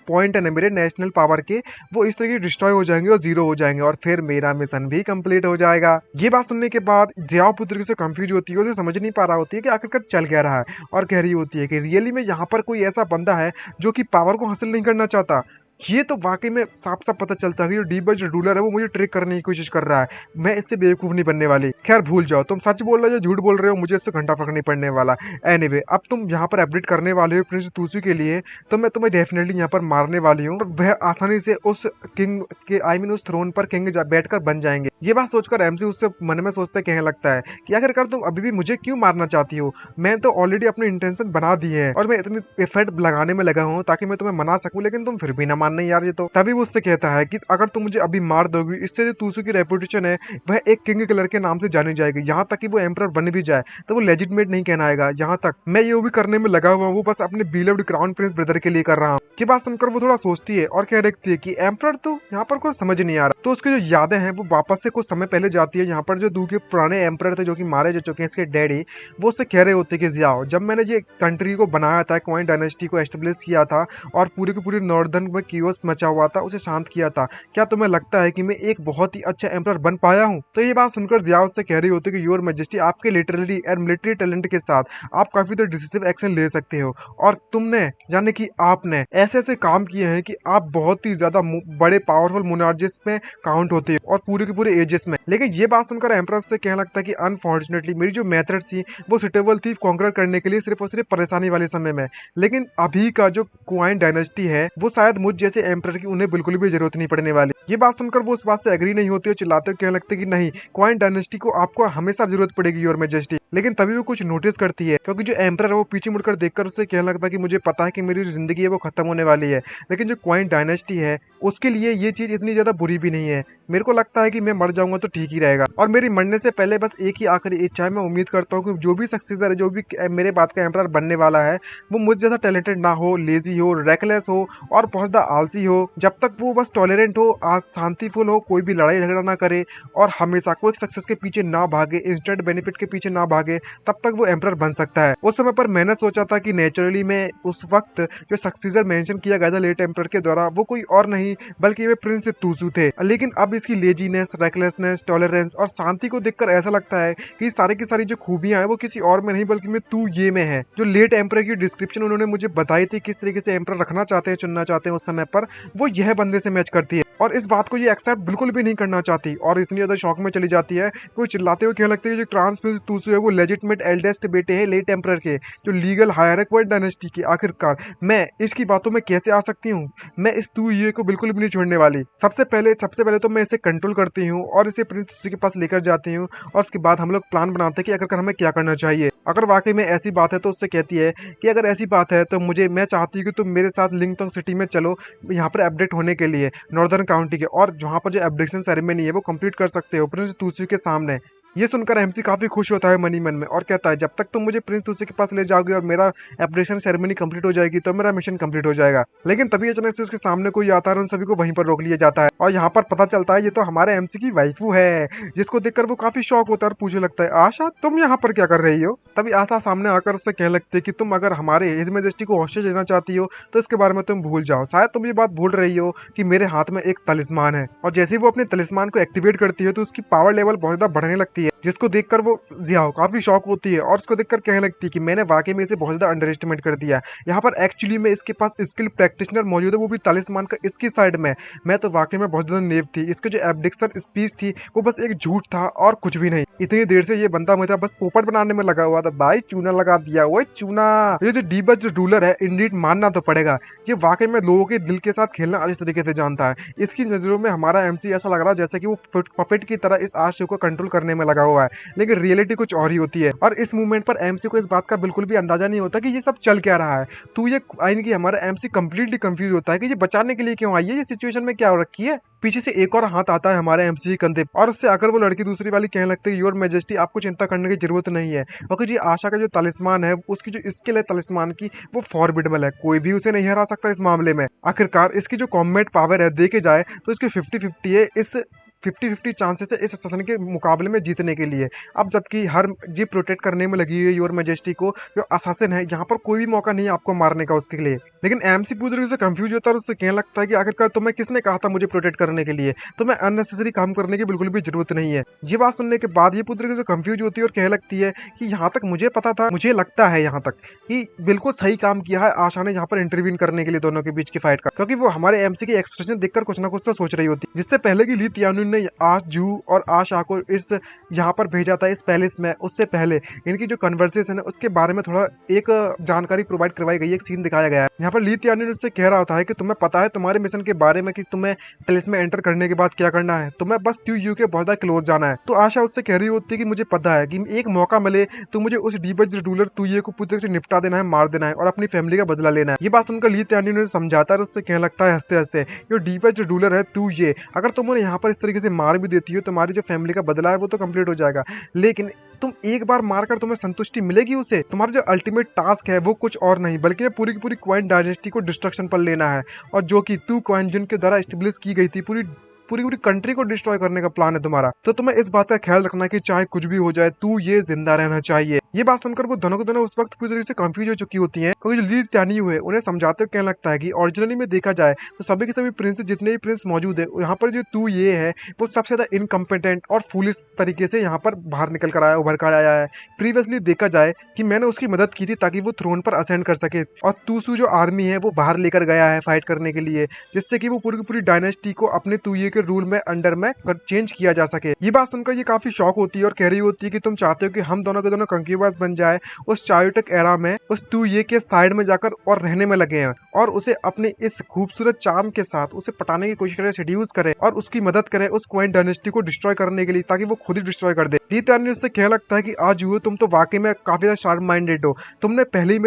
पॉइंट है ना मेरे नेशनल पावर के, वो इस तरीके डिस्ट्रॉय हो जाएंगे और जीरो हो जाएंगे, और फिर मेरा मिशन भी कंप्लीट हो जाएगा। ये बात सुनने के बाद जियाओ पुत्र से कंफ्यूज होती है, उसे समझ नहीं पा रहा होती है कि आखिरकार चल क्या रहा है, और कह रही होती है कि रियली में यहाँ पर कोई ऐसा बंदा है जो कि पावर को हासिल नहीं करना चाहता। ये तो वाकई में साफ साफ पता चलता है कि जो डीबज रूलर है वो मुझे ट्रिक करने की कोशिश कर रहा है, मैं इससे बेवकूफ नहीं बनने वाली। खैर भूल जाओ, तुम सच बोल रहे हो झूठ बोल रहे हो, मुझे इससे घंटा फर्क नहीं पड़ने वाला। एनीवे, अब तुम यहाँ पर अपडेट करने वाले हो प्रिंस तूसू के लिए, तो मैं तुम्हें डेफिनेटली यहाँ पर मारने वाली हूँ, और वह आसानी से उस किंग के उस थ्रोन पर किंग बैठकर बन जाएंगे। ये बात सोचकर एमसी उससे मन में सोचता कहने लगता है कि आखिरकार तुम अभी भी मुझे क्यों मारना चाहती हो, मैं तो ऑलरेडी अपनी इंटेंशन बना दी है, और मैं इतनी एफर्ट लगाने में लगा हूँ ताकि मैं तुम्हें मना सकूं, लेकिन तुम फिर भी ना मानने यार। ये तो तभी वो उससे कहता है कि अगर तुम मुझे अभी मार दोगी, इससे जो तूसू की रेपुटेशन है वह एक किंग किलर के नाम से जानी जाएगी, यहाँ तक कि वो एम्परर बन भी जाए तो वो लेजिटमेट नहीं कहना आएगा। यहाँ तक मैं ये भी करने में लगा हुआ हूँ, वो बस अपने बिलव्ड क्राउन प्रिंस ब्रदर के लिए कर रहा हूँ। की बात सुनकर वो थोड़ा सोचती है और कह देखती है कि एम्परर तो यहाँ पर कुछ समझ नहीं आ रहा। तो उसकी जो यादें हैं वो वापस से कुछ समय पहले जाती है, यहाँ पर जो दू के पुराने एम्परर थे जो कि मारे जा चुके हैं, इसके डैडी, वो उससे कह रहे होते कि जाओ, जब मैंने ये कंट्री को बनाया था, क्वाइन डायनेस्टी को एस्टेब्लिश किया था और पूरी की पूरी नॉर्दर्न में कियोस मचा हुआ था, उसे शांत किया था, क्या तुम्हें लगता है कि मैं एक बहुत ही अच्छा एम्परर बन पाया हूँ? तो ये बात सुनकर जियाओ से कह रही होती कि योर मैजेस्टी, आपके लिटरली एंड मिलिट्री टैलेंट के साथ आप काफी तो डिसिसिव एक्शन ले सकते हो, और तुमने यानी कि आपने ऐसे ऐसे काम किए हैं कि आप बहुत ही ज्यादा बड़े पावरफुल मोनार्चिस में काउंट होते हो, और पूरे के पूरे एजेस में। लेकिन ये बात सुनकर एम्परर से कहने लगता है कि अनफॉर्चुनेटली मेरी जो मेथड थी वो सुटेबल थी कॉन्कर करने के लिए सिर्फ और सिर्फ परेशानी वाले समय में, लेकिन अभी का जो क्वाइन डायनेस्टी है वो शायद मुझ जैसे एम्परर की उन्हें बिल्कुल भी जरूरत नहीं पड़ने वाली। ये बात सुनकर वो उस बात से एग्री नहीं होती है, चिल्लाते कहने लगते कि नहीं, क्वाइन डायनेस्टी को आपको हमेशा जरूरत पड़ेगी योर मैजेस्टी। लेकिन तभी वो कुछ नोटिस करती है, क्योंकि जो एम्परर है वो पीछे मुड़कर देखकर उससे कहने लगता है कि मुझे पता है कि मेरी जो जिंदगी है वो खत्म होने वाली है, लेकिन जो क्वाइन डायनेस्टी है उसके लिए ये चीज इतनी ज्यादा बुरी भी नहीं है। मेरे को लगता है कि मैं मर जाऊंगा तो ठीक ही रहेगा, और मेरी मरने से पहले बस एक ही आखिरी इच्छा है, मैं उम्मीद करता हूँ कि जो भी सक्सेसर है, जो भी मेरे बाद का एम्परर बनने वाला है, वो मुझ जैसा टैलेंटेड ना हो, लेजी हो, रेकलेस हो और बहुत ज्यादा आलसी हो। जब तक वो बस टॉलरेंट हो, शांतिफुल हो, कोई भी लड़ाई झगड़ा ना करे और हमेशा कोई सक्सेस के पीछे ना भागे, इंस्टेंट बेनिफिट के पीछे ना भागे, तब तक वो एम्परर बन सकता है। उस समय पर मैंने सोचा था कि नेचुरली में उस वक्त जो सक्सेसर मेंशन किया गया था लेट एम्परर के द्वारा वो कोई और नहीं बल्कि वे प्रिंस तूसू थे। लेकिन अब इसकी लेजीनेस, रेकलेसनेस, टॉलरेंस और शांति को देखकर ऐसा लगता है कि सारी की सारी जो खूबियां हैं वो किसी और में नहीं बल्कि मैं तू ये में है। जो लेट एम्परर की डिस्क्रिप्शन उन्होंने मुझे बताई थी, किस तरीके से एम्परर रखना चाहते हैं, चुनना चाहते हैं उस समय पर, वो यह बंदे से मैच करती है, और इस बात को ये एक्सेप्ट बिल्कुल भी नहीं करना चाहती, और इतनी ज्यादा शौक में चली जाती है कि वो चिल्लाते हुए कहने लगती है जो क्राउन प्रिंस तूसू है वो लेजिटमेट एल्डेस्ट बेटे हैं लेट एम्परर के, जो लीगल हायर है क्वाइन डायनेस्टी के। आखिरकार मैं इसकी बातों में कैसे आ सकती हूँ? मैं इस तू ये को बिल्कुल भी नहीं छोड़ने वाली। सबसे पहले तो मैं इसे कंट्रोल करती हूँ और इसे प्रिंस तूसू के पास लेकर जाती हूँ, और उसके बाद हम लोग प्लान बनाते हैं कि आखिरकार हमें क्या करना चाहिए। अगर वाकई में ऐसी बात है तो उससे कहती है कि अगर ऐसी बात है तो मैं चाहती हूँ कि तुम मेरे साथ लिंगटोंग सिटी में चलो यहाँ पर अपडेट होने के लिए नॉर्दर्न काउंटी के, और जहाँ पर जो अपडेशन सेरेमनी है वो कंप्लीट कर सकते हो प्रिंस तूसू के सामने। ये सुनकर एमसी काफी खुश होता है मनी मन में और कहता है जब तक तुम मुझे प्रिंस तुलसी के पास ले जाओगे और मेरा एप्रेशन सेरेमनी कंप्लीट हो जाएगी तो मेरा मिशन कंप्लीट हो जाएगा। लेकिन तभी अचानक से उसके सामने कोई आता है और उन सभी को वहीं पर रोक लिया जाता है और यहाँ पर पता चलता है ये तो हमारे एमसी की वाइफू है, जिसको देखकर वो काफी शॉक होता है और पूछने लगता है आशा तुम यहाँ पर क्या कर रही हो। तभी आशा सामने आकर उससे कहने लगती है कि तुम अगर हमारे हिज मेजेस्टी को हॉस्टेज लेना चाहती हो तो इसके बारे में तुम भूल जाओ। शायद तुम ये बात भूल रही हो कि मेरे हाथ में एक तलिस्मान है। और जैसे ही वो अपने तलिस्मान को एक्टिवेट करती है तो उसकी पावर लेवल बहुत ज्यादा बढ़ने लगती है, जिसको देखकर वो जियाओ काफी शॉक होती है और उसको देखकर कहने लगती है कि मैंने वाकई में इसे बहुत ज्यादा अंडर एस्टिमेट कर दिया। यहाँ पर एक्चुअली में इसके पास स्किल प्रैक्टिशनर मौजूद है, वो भी तलिस्मान का इसकी साइड में। मैं तो वाकई में बहुत ज्यादा नेव थी। इसके जो एब्डिक्शन स्पीच थी वो बस एक झूठ था और कुछ भी नहीं। इतनी देर से ये बंदा मुझे बस पोपट बनाने में लगा हुआ था। भाई चूना लगा दिया, वो चूना। ये जो डीबज रूलर है इंडीड मानना तो पड़ेगा, ये वाकई में लोगों के दिल के साथ खेलना अच्छे तरीके से जानता है। इसकी नजरों में हमारा एमसी ऐसा लग रहा है जैसे कि वो पपेट की तरह इस आशिक को कंट्रोल करने में लगा हुआ है, लेकिन रियलिटी कुछ और ही होती है। और इस मूवमेंट पर एमसी को इस बात का बिल्कुल भी अंदाजा नहीं होता कि ये सब चल क्या रहा है। तो ये आइन की हमारा एमसी कंप्लीटली कंफ्यूज होता है कि ये बचाने के लिए क्यों आई है, ये सिचुएशन में क्या हो रखी है। पीछे से एक और हाथ आता है हमारे एमसी के कंधे और उससे आकर वो लड़की दूसरी वाली कहने लगती है योर मेजेस्टी आपको चिंता करने की जरूरत नहीं है, क्योंकि जी आशा का जो तलिस्मान है उसकी जो स्किल है तलिस्मान की वो फॉरबिडेबल है, कोई भी उसे नहीं हरा सकता इस मामले में। आखिरकार इसकी जो कॉम्बैट पावर है देखे जाए तो इसकी 50-50 है, इस 50-50 चांसेस है इस अससन के मुकाबले में जीतने के लिए। अब जबकि हर जी प्रोटेक्ट करने में लगी हुई है योर मेजेस्टी को, जो असासिन है यहाँ पर कोई भी मौका नहीं है आपको मारने का उसके लिए। लेकिन एमसी पूरी तरीके से कंफ्यूज होता है और उससे कहने लगता है कि आखिरकार तुम्हें किसने कहा था मुझे प्रोटेक्ट करने के लिए, तुम्हें अननेसेसरी काम करने की बिल्कुल भी जरूरत नहीं है। ये बात सुनने के बाद ये पूरी तरीके से कंफ्यूज होती है और कहने लगती है कि यहाँ तक मुझे पता था, मुझे लगता है यहाँ तक कि बिल्कुल सही काम किया है आशा ने यहाँ पर इंटरवीन करने के लिए दोनों के बीच की फाइट का, क्योंकि वो हमारे एमसी के एक्सप्रेशन देखकर कुछ ना कुछ तो सोच रही होती है। जिससे पहले की ली तियानुन ने आज जू और आशा को इस यहाँ पर भेजा था इस पैलेस में, उससे पहले इनकी जो कन्वर्सेशन है उसके बारे में थोड़ा एक जानकारी प्रोवाइड करवाई गई है, एक सीन दिखाया गया है। यहाँ पर ली तियानुन उससे कह रहा होता है कि तुम्हें पता है तुम्हारे मिशन के बारे में कि तुम्हें पैलेस में एंटर करने के बाद क्या करना है, तुम्हें बस ट्यू यू के बहुत ज्यादा क्लोज जाना है। तो आशा उससे कह रही होती है कि मुझे पता है कि एक मौका मिले तो मुझे उस डीबज रूलर तुये को पूरी तरह से निपटा देना है, मार देना है और अपनी फैमिली का बदला लेना है। ये बात सुनकर ली तियानुन ने समझाता है, उससे कहने लगता है हंसते हंसते जो डीबज रूलर है तू ये, अगर तुम उन्हें यहाँ पर इस तरीके से मार भी देती हो तुम्हारी जो फैमिली का बदला है वो तो कंप्लीट हो जाएगा, लेकिन तुम एक बार मारकर तुम्हें संतुष्टि मिलेगी उसे, तुम्हारा जो अल्टीमेट टास्क है वो कुछ और नहीं बल्कि पूरी की पूरी क्वाइन डायनेस्टी को डिस्ट्रक्शन पर लेना है, और जो कि तू क्वाइन जिन के द्वारा एस्टेब्लिश की गई थी, पूरी पूरी कंट्री को डिस्ट्रॉय करने का प्लान है तुम्हारा। तो तुम्हें इस बात का ख्याल रखना कि चाहे कुछ भी हो जाए तू ये जिंदा रहना चाहिए। ये बात सुनकर वो दोनों को दोनों उस वक्त पूरी तरीके से कंफ्यूज हो चुकी होती हैं, क्योंकि जो ली त्यानियू है उन्हें समझाते हुए कहने लगता है कि ओरिजिनली में देखा जाए तो सभी के सभी प्रिंस जितने भी प्रिंस मौजूद है यहाँ पर जो तू ये है वो सबसे ज्यादा इनकम्पिटेंट और फूलिश तरीके से यहाँ पर बाहर निकल कर आया, उभर कर आया है। प्रीवियसली देखा जाए कि मैंने उसकी मदद की थी ताकि वो थ्रोन पर असेंड कर सके, और तूसू जो आर्मी है वो बाहर लेकर गया है फाइट करने के लिए, जिससे कि वो पूरी की पूरी डायनेस्टी को अपने तुये के रूल में अंडर में चेंज किया जा सके। ये बात सुनकर ये काफी शॉक होती है और कह रही होती है कि तुम चाहते हो कि हम दोनों के दोनों कंक्यूबास बन जाए उस चायोटिक एरा में, उस तू ये के साइड में जाकर और रहने में लगे हैं, और उसे अपने इस खूबसूरत चार्म के साथ उसे पटाने की कोशिश करें, सेड्यूस करें और उसकी मदद करें उस क्वीन डायनेस्टी को डिस्ट्रॉय करने के लिए, ताकि वो खुद ही डिस्ट्रॉय कर दे। लीतानी उससे कहने लगता है कि आज यू तुम तो वाकई में काफी ज्यादा शार्प माइंडेड हो, तुमने पहले ही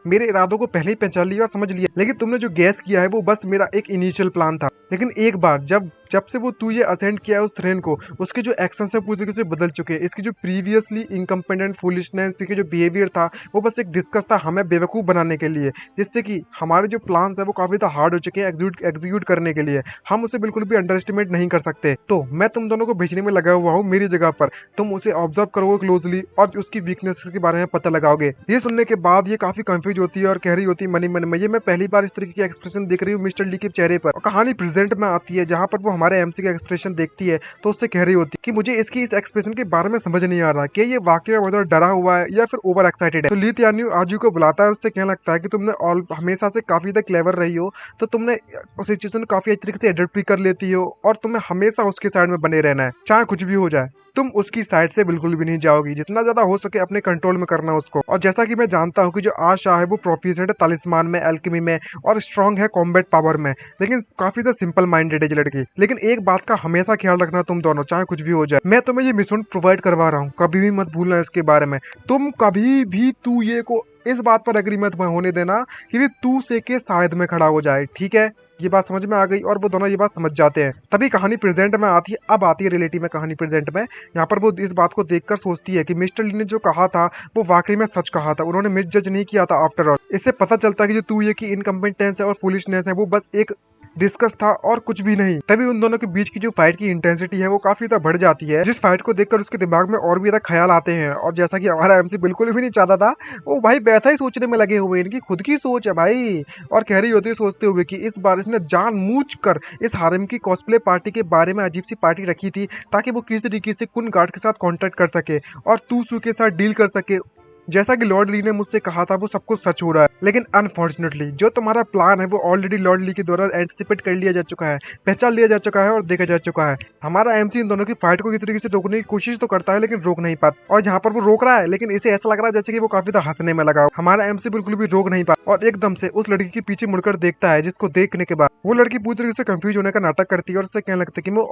मेरे इरादों को पहले ही पहचान लिया और समझ लिया, लेकिन तुमने जो गैस किया है वो बस मेरा एक इनिशियल प्लान था। लेकिन एक बार जब से वो तू ये असेंड किया है उस थ्रेन को, उसके जो एक्शन है पूरी तरीके से बदल चुके हैं। इसकी जो प्रीवियसली इनकम्पिटेंट फूलिशनेस, इसके जो बिहेवियर था वो बस एक डिस्कस था हमें बेवकूफ बनाने के लिए, जिससे कि हमारे जो प्लान्स है वो काफी ज्यादा हार्ड हो चुके हैं एग्जीक्यूट करने के लिए, हम उसे बिल्कुल भी अंडर एस्टिमेट नहीं कर सकते। तो मैं तुम दोनों को भेजने में लगा हुआ हूँ मेरी जगह पर, तुम उसे ऑब्जर्व करोगे क्लोजली और उसकी वीकनेस के बारे में पता लगाओगे। ये सुनने के बाद ये काफी कंफ्यूज होती है और कह रही होती है मनी मन में, ये मैं पहली बार इस तरीके की एक्सप्रेशन देख रही हूँ मिस्टर ली के चेहरे पर। और कहानी प्रेजेंट में आती है जहाँ पर वो हमारे एमसी का एक्सप्रेशन देखती है तो उससे कह रही होती है कि मुझे इसकी इस एक्सप्रेशन के बारे में समझ नहीं आ रहा कि ये वाकई में बहुत डरा हुआ है या फिर ओवर एक्साइटेड है। तो ली त्यानियू आजू को बुलाता है, उससे कहने लगता है कि तुमने हमेशा से काफी ज्यादा क्लेवर रही हो, तो तुमने उस सिचुएशन को काफी अच्छी तरीके से एडप्ट भी कर लेती हो और तुम्हें हमेशा उसके साइड में बने रहना है, चाहे कुछ भी हो जाए तुम उसकी साइड से बिल्कुल भी नहीं जाओगी, जितना ज्यादा हो सके अपने कंट्रोल में करना उसको। और जैसा कि मैं जानता हूँ कि जो आशा है वो प्रोफिशिएंट है तालिस्मान में, एल्केमी में और स्ट्रांग है कॉम्बैट पावर में, लेकिन काफी ज्यादा सिंपल माइंडेड है ये लड़की। लेकिन एक बात का हमेशा ख्याल रखना तुम दोनों, चाहे कुछ भी हो जाए, मैं तुम्हें ये मिशन प्रोवाइड करवा रहा हूँ, कभी भी मत भूलना इसके बारे में। तुम कभी भी तू ये को इस बात पर एग्री मत होने देना कि तू से के शायद में खड़ा हो जाए, ठीक है। ये बात समझ में आ गई और वो दोनों ये बात समझ जाते हैं। तभी कहानी प्रेजेंट में आती है, अब आती है रिलेटिव में कहानी प्रेजेंट में। यहाँ पर वो इस बात को देखकर सोचती है कि मिस्टर ली ने जो कहा था वो वाकई में सच कहा था, उन्होंने मिस जज नहीं किया था आफ्टर ऑल। इससे पता चलता है कि जो तू ये की इनकम्पिटेंस है और फुलिशनेस है वो बस एक डिस्कस था और कुछ भी नहीं। तभी उन दोनों के बीच की जो फाइट की इंटेंसिटी है वो काफी ज्यादा बढ़ जाती है, जिस फाइट को देखकर उसके दिमाग में और भी ज्यादा ख्याल आते हैं। और जैसा कि हमारा एमसी बिल्कुल भी नहीं चाहता था, वो भाई वैसा ही सोचने में लगे हुए, इनकी खुद की सोच है भाई। और कह रही होती है सोचते हुए कि इस बार इसने जानबूझकर इस हारिम की कॉस्प्ले पार्टी के बारे में अजीब सी पार्टी रखी थी ताकि वो किसी तरीके से कुन गार्ड के साथ कॉन्टेक्ट कर सके और तू के साथ डील कर सके। जैसा कि लॉर्ड ली ने मुझसे कहा था वो सब कुछ सच हो रहा है, लेकिन अनफॉर्चुनेटली जो तुम्हारा प्लान है वो ऑलरेडी लॉर्ड ली के द्वारा एंटिसिपेट कर लिया जा चुका है, पहचान लिया जा चुका है और देखा जा चुका है। हमारा एमसी इन दोनों की फाइट को किसी तरीके से रोकने की कोशिश तो करता है लेकिन रोक नहीं पाता, और जहाँ पर वो रोक रहा है लेकिन इसे ऐसा लग रहा है जैसे कि वो काफी ज्यादा हंसने में लगा। हमारा एमसी बिल्कुल भी रोक नहीं पाता और एकदम से उस लड़की के पीछे मुड़कर देखता है, जिसको देखने के बाद वो लड़की पूरी तरीके से कंफ्यूज होने का नाटक करती है और उससे कहने लगता है कि मैं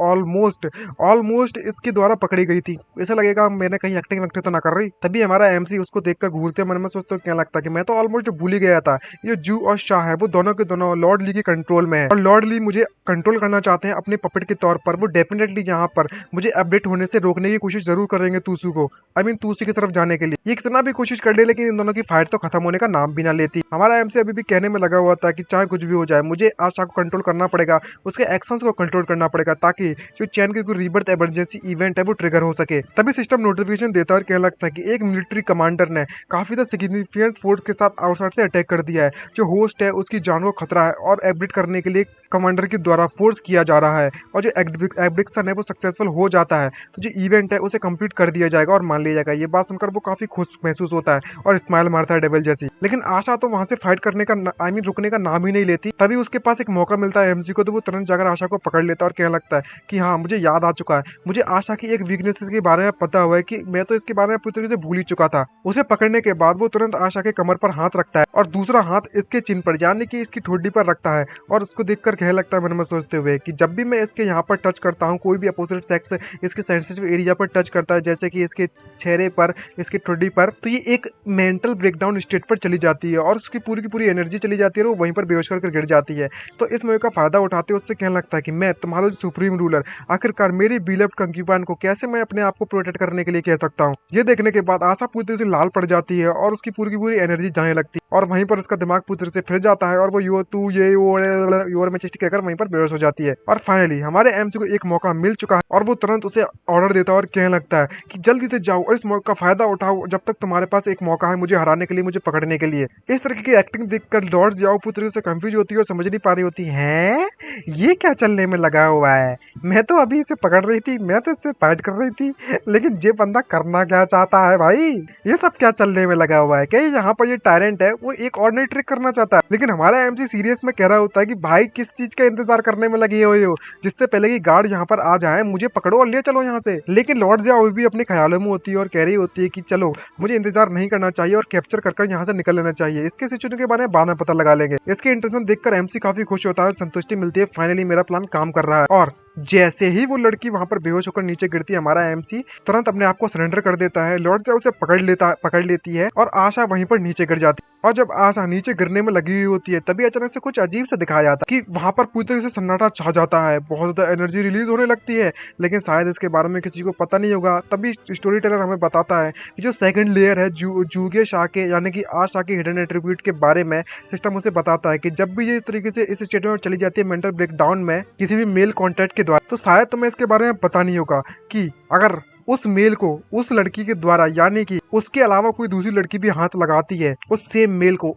ऑलमोस्ट इसके द्वारा पकड़ी गई थी, ऐसा लगेगा मैंने कहीं एक्टिंग वैक्टिंग तो ना कर रही। तभी हमारा एमसी उसको देखकर घूरते मन में सोचते क्या लगता कि मैं तो ऑलमोस्ट भूल ही गया था, ये जू और शाह है वो दोनों के दोनों लॉर्ड ली के कंट्रोल में है और लॉर्ड ली मुझे कंट्रोल करना चाहते हैं अपने पपेट के तौर पर। वो डेफिनेटली यहाँ पर मुझे अपडेट होने से रोकने की कोशिश जरूर करेंगे तूसू को, तूसी की तरफ जाने के लिए। ये कितना भी कोशिश कर ले लेकिन इन दोनों की फाइट तो खत्म होने का नाम भी ना लेती। हमारा एमसी अभी भी कहने में लगा हुआ था कि चाहे कुछ भी हो जाए मुझे आशा को कंट्रोल करना पड़ेगा, उसके एक्शंस को कंट्रोल करना पड़ेगा ताकि जो चैन की कोई रीबर्थ इमरजेंसी इवेंट है वो ट्रिगर हो सके। तभी सिस्टम नोटिफिकेशन देता है और कहने लगता है कि एक मिलिट्री कमांडर ने काफी ज्यादा सिग्निफिकेंट फोर्स के साथ आउटसाइड से अटैक कर दिया है, जो होस्ट है उसकी जान को खतरा है और एब्रिट करने के लिए कमांडर के द्वारा फोर्स किया जा रहा है और जो एब्रिक्शन है वो सक्सेसफुल हो जाता है तो जो इवेंट है उसे कंप्लीट कर दिया जाएगा और मान लिया जाएगा। ये बात सुनकर वो काफी खुश महसूस होता है और स्माइल मारता है डेविल जैसी। लेकिन आशा तो वहां से फाइट करने का रुकने का नाम ही नहीं लेती। तभी उसके पास एक मौका मिलता है एमसी को, तो वो तुरंत जाकर आशा को पकड़ लेता है और कहने लगता है कि हाँ मुझे याद आ चुका है, मुझे आशा की एक वीकनेस के बारे में पता हुआ है कि मैं तो इसके बारे में पूरी तरीके से भूल ही चुका था। उसे पकड़ने के बाद वो तुरंत आशा के कमर पर हाथ रखता है और दूसरा हाथ इसके चिन पर यानी कि इसकी ठोडी पर रखता है और उसको देखकर कहने लगता है मन में सोचते हुए कि जब भी मैं इसके यहाँ पर टच करता हूँ, कोई भी अपोजिट सेक्स इसके सेंसिटिव एरिया पर टच करता है जैसे कि इसके चेहरे पर, इसके ठोडी पर, तो ये एक मेंटल ब्रेकडाउन स्टेट पर चली जाती है और उसकी पूरी की पूरी एनर्जी चली जाती है और वो वहीं पर बेहोश कर गिर जाती है। तो इस मौके का फायदा उठाते उससे कहने लगता है कि मैं तुम्हारा सुप्रीम रूलर, आखिरकार मेरी बिलव्ड कंक्यूबाइन को कैसे मैं अपने आप को प्रोटेक्ट करने के लिए कह सकता हूँ। ये देखने के बाद आशा पूरी तरह से लाल पड़ जाती है और उसकी पूरी की पूरी एनर्जी जाने लगती है और वहीं पर उसका दिमाग पूरी तरह से फिर जाता है और वो योर में चेष्ट कहकर वहीं पर बेहोश हो जाती है। और फाइनली हमारे एमसी को एक मौका मिल चुका है और वो तुरंत उसे ऑर्डर देता है और कहने लगता है कि जल्दी से जाओ और इस मौके का फायदा उठाओ जब तक तुम्हारे पास एक मौका है मुझे हराने के लिए, मुझे पकड़ने के लिए। इस तरीके की एक्टिंग देखकर लॉर्ड जाओ पूरी तरह से कंफ्यूज होती है और समझ नहीं पा रही होती है ये क्या चलने में लगा हुआ है, मैं तो अभी इसे पकड़ रही थी, मैं तो इससे फाइट कर रही थी, लेकिन ये बंदा करना क्या चाहता है भाई, ये सब क्या चलने में लगा हुआ है। क्या यहाँ पर ये टायरेंट है वो एक ऑर्डिनरी ट्रिक करना चाहता है, लेकिन हमारा एमसी सीरियस में कह रहा होता है कि भाई किस चीज का इंतजार करने में लगे हुए हो, जिससे पहले कि गार्ड यहाँ पर आ जाए मुझे पकड़ो और ले चलो यहाँ से। लेकिन लॉर्ड जाओ भी अपने ख्यालों में होती है और कह रही होती है कि चलो मुझे इंतजार नहीं करना चाहिए और कैप्चर कर यहाँ से निकल लेना चाहिए, इसके सिचुएशन के बारे में बाद में पता लगा लेंगे। इसके इंटेंशन देखकर एमसी काफी खुश होता है, संतुष्टि मिलती है, फाइनली मेरा प्लान काम कर रहा है। और जैसे ही वो लड़की वहां पर बेहोश होकर नीचे गिरती है हमारा एमसी तुरंत अपने आप को सरेंडर कर देता है। लॉर्ड जाओ उसे पकड़ लेती है और आशा वहीं पर नीचे गिर जाती है। और जब आशा नीचे गिरने में लगी हुई होती है तभी अचानक से कुछ अजीब सा दिखाया जाता है कि वहां पर पूरी तरह से सन्नाटा छा जाता है, बहुत ज्यादा एनर्जी रिलीज होने लगती है, लेकिन शायद इसके बारे में किसी को पता नहीं होगा। तभी स्टोरी टेलर हमें बताता है कि जो सेकंड लेयर है जूगे शाह के यानी कि आशा के हिडन एट्रीब्यूट के बारे में सिस्टम उसे बताता है कि जब भी ये इस तरीके से इस स्टेट में चली जाती है मेंटल ब्रेकडाउन में किसी भी मेल कॉन्टैक्ट के द्वारा, तो शायद तुम्हें इसके बारे में पता नहीं होगा कि अगर उस मेल को उस लड़की के द्वारा यानी कि उसके अलावा कोई दूसरी लड़की भी हाथ लगाती है उस सेम मेल को,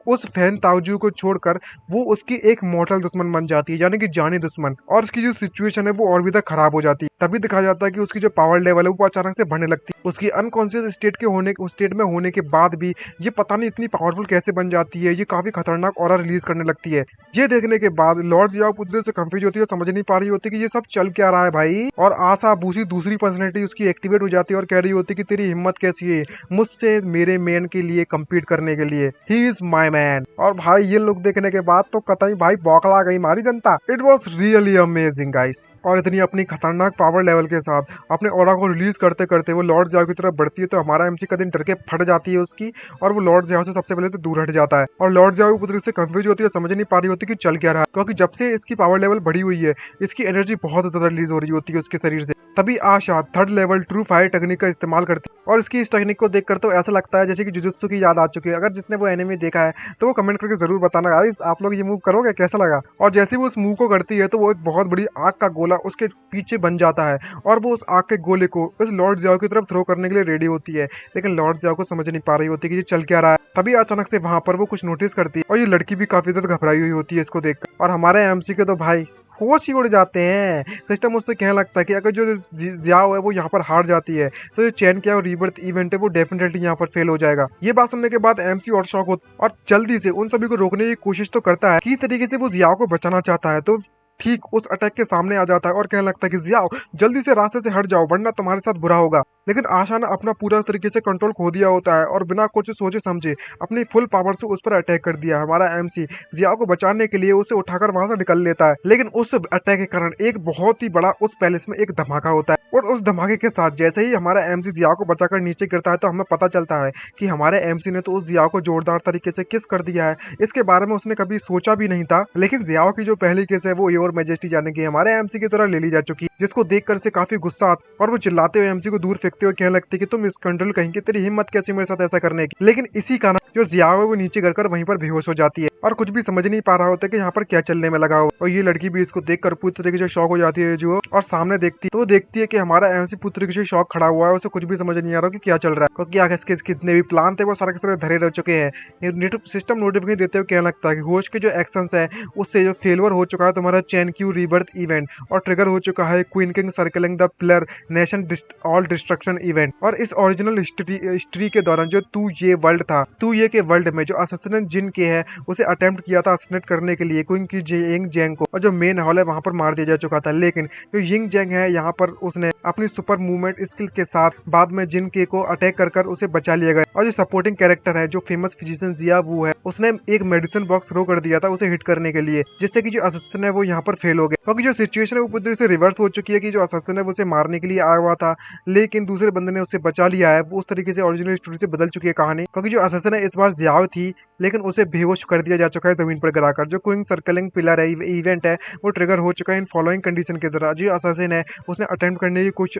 उस फैन ताउजू को छोड़कर वो उसकी एक मॉर्टल दुश्मन बन जाती है यानी कि जानी दुश्मन, और उसकी जो सिचुएशन है वो और भी तक खराब हो जाती है। तभी दिखाया जाता है कि उसकी जो पावर लेवल है वो अचानक से बढ़ने लगती है, उसकी अनकॉन्शियस स्टेट में होने के बाद भी ये पता नहीं इतनी पावरफुल कैसे बन जाती है, ये काफी खतरनाक ऑरा रिलीज करने लगती है। ये देखने के बाद लॉर्ड जियाओ पूरी से कंफ्यूज होती है, समझ नहीं पा रही होती कि ये सब चल क्या रहा है भाई। और आशा बूसी दूसरी पर्सनैलिटी उसकी एक्टिवेट हो जाती है और कह रही होती है कि तेरी हिम्मत कैसी है मुझसे मेरे मैन के लिए कम्पीट करने के लिए, ही इज माई मैन। और भाई ये लुक देखने के बाद तो कतई भाई बौखला गई हमारी जनता। It was really amazing guys. और इतनी अपनी खतरनाक पावर लेवल के साथ अपने ऑरा को रिलीज करते करते वो लॉर्ड जियाओ की तरफ बढ़ती है तो हमारा एमसी का दिन डर के फट जाती है उसकी, और वो लॉर्ड जियाओ से सबसे पहले तो दूर हट जाता है। और लॉर्ड जियाओ पूरी तरह से कंफ्यूज होती है, समझ नहीं पा रही होती कि चल क्या रहा है, क्योंकि जब से इसकी पावर लेवल बढ़ी हुई है इसकी एनर्जी बहुत ज्यादा रिलीज हो रही होती है उसके शरीर से। तभी Asha third level true fire technique का इस्तेमाल करती है, और इसकी इस टेक्निक को देखकर तो ऐसा लगता है जैसे कि जुजुत्सु की याद आ चुकी है। अगर जिसने वो एनिमे देखा है तो वो कमेंट करके जरूर बताना यार आप लोग ये मूव करोगे, कैसा लगा। और जैसे वो उस मूव को करती है तो वो एक बहुत बड़ी आग का गोला उसके पीछे बन जाता है, और वो उस आग के गोले को उस लॉर्ड जियाओ की तरफ थ्रो करने के लिए रेडी होती है। लेकिन लॉर्ड जियाओ को समझ नहीं पा रही होती कि ये चल क्या रहा है। तभी अचानक से वहां पर वो कुछ नोटिस करती है, और ये लड़की भी काफी ज्यादा घबराई हुई होती है इसको देखकर। और हमारे एमसी के तो भाई होश ही उड़ जाते हैं। सिस्टम उससे कहने लगता है कि अगर जो जियाओ है वो यहाँ पर हार जाती है तो जो चैन क्या रीबर्थ इवेंट है वो डेफिनेटली यहाँ पर फेल हो जाएगा। ये बात सुनने के बाद एमसी और शॉक होता और जल्दी से उन सभी को रोकने की कोशिश तो करता है, किस तरीके से वो जियाओ को बचाना चाहता है। तो ठीक उस अटैक के सामने आ जाता है और कहने लगता है कि जियाओ जल्दी से रास्ते से हट जाओ वरना तुम्हारे साथ बुरा होगा। लेकिन आशा ने अपना पूरा तरीके से कंट्रोल खो दिया होता है और बिना कुछ सोचे समझे अपनी फुल पावर से उस पर अटैक कर दिया। हमारा एमसी जियाओ को बचाने के लिए उसे उठाकर वहां से निकल लेता है, लेकिन उस अटैक के कारण एक बहुत ही बड़ा उस पैलेस में एक धमाका होता है, और उस धमाके के साथ जैसे ही हमारा एमसी जियाओ को बचाकर नीचे गिरता है तो हमें पता चलता है कि हमारे एमसी ने तो उस जियाओ को जोरदार तरीके से किस कर दिया है। इसके बारे में उसने कभी सोचा भी नहीं था, लेकिन जियाओ की जो पहली किस है वो योर मैजेस्टी जाने की हमारे एमसी की तरह ले ली जा चुकी, जिसको देखकर से काफी गुस्सा आता और वो चिल्लाते हुए एमसी को दूर फेंकते हुए कहने लगती कि तुम इस कंट्रोल कहेंगे, तेरी हिम्मत कैसी मेरे साथ ऐसा करने की। लेकिन इसी कारण जो जियाओ है वो नीचे गिरकर वहीं पर बेहोश हो जाती है और कुछ भी समझ नहीं पा रहा होता कि यहाँ पर क्या चलने में लगा हो। और ये लड़की भी इसको देखकर पूरी तरीके से शॉक हो जाती है जो, और सामने देखती तो देखती है कि हमारा एमसी पूरी तरीके से शॉक खड़ा हुआ है, उसे कुछ भी समझ नहीं आ रहा कि क्या चल रहा है, क्योंकि आगे इसके कितने भी प्लान थे वो सारे के सारे धरे रह चुके हैं। सिस्टम नोटिफिकेशन देते हुए कहने लगता है कि होस्ट के जो एक्शंस है उससे जो फेलियर हो चुका है तुम्हारा चैन क्यू रीबर्थ इवेंट, और ट्रिगर हो चुका है queen king circling the pillar nation all destruction event. और इस ओरिजिनल हिस्ट्री के दौरान जो तू ये वर्ल्ड था, तू ये के वर्ल्ड में जो असैसिनेट जिन के है उसे अटेम्प्ट किया था असैसिनेट करने के लिए क्वीन की यिंग जैंग को, और जो मेन हॉल है वहां पर मार दिया जा चुका था। लेकिन जो यिंग जैंग है यहाँ पर उसने अपनी सुपर मूवमेंट स्किल के साथ बाद में जिन के को अटैक कर उसे बचा लिया गया। और जो सपोर्टिंग कैरेक्टर है जो फेमस फिजिशियन जिया वू है उसने एक मेडिसिन बॉक्स थ्रो कर दिया था उसे हिट करने के लिए, जिससे कि जो असैसिन है वो यहाँ पर फेल हो गया, क्योंकि जो सिचुएशन है वो पूरी तरह से रिवर्स हो चुकी है कि जो असैसिन है वो उसे मारने के लिए आया हुआ था लेकिन दूसरे बंदे ने उसे बचा लिया है। वो उस तरीके से ओरिजिनल स्टोरी से बदल चुकी है कहानी, क्योंकि जो असैसिन है इस बार जियाओ थी लेकिन उसे बेहोश कर दिया जा चुका है जमीन पर गिराकर। जो क्वीन सर्कलिंग पिलर है इवेंट है वो ट्रिगर हो चुका है इन फॉलोइंग कंडीशन के द्वारा। जो असैसिन है उसने अटेम्प्ट करने की कुछ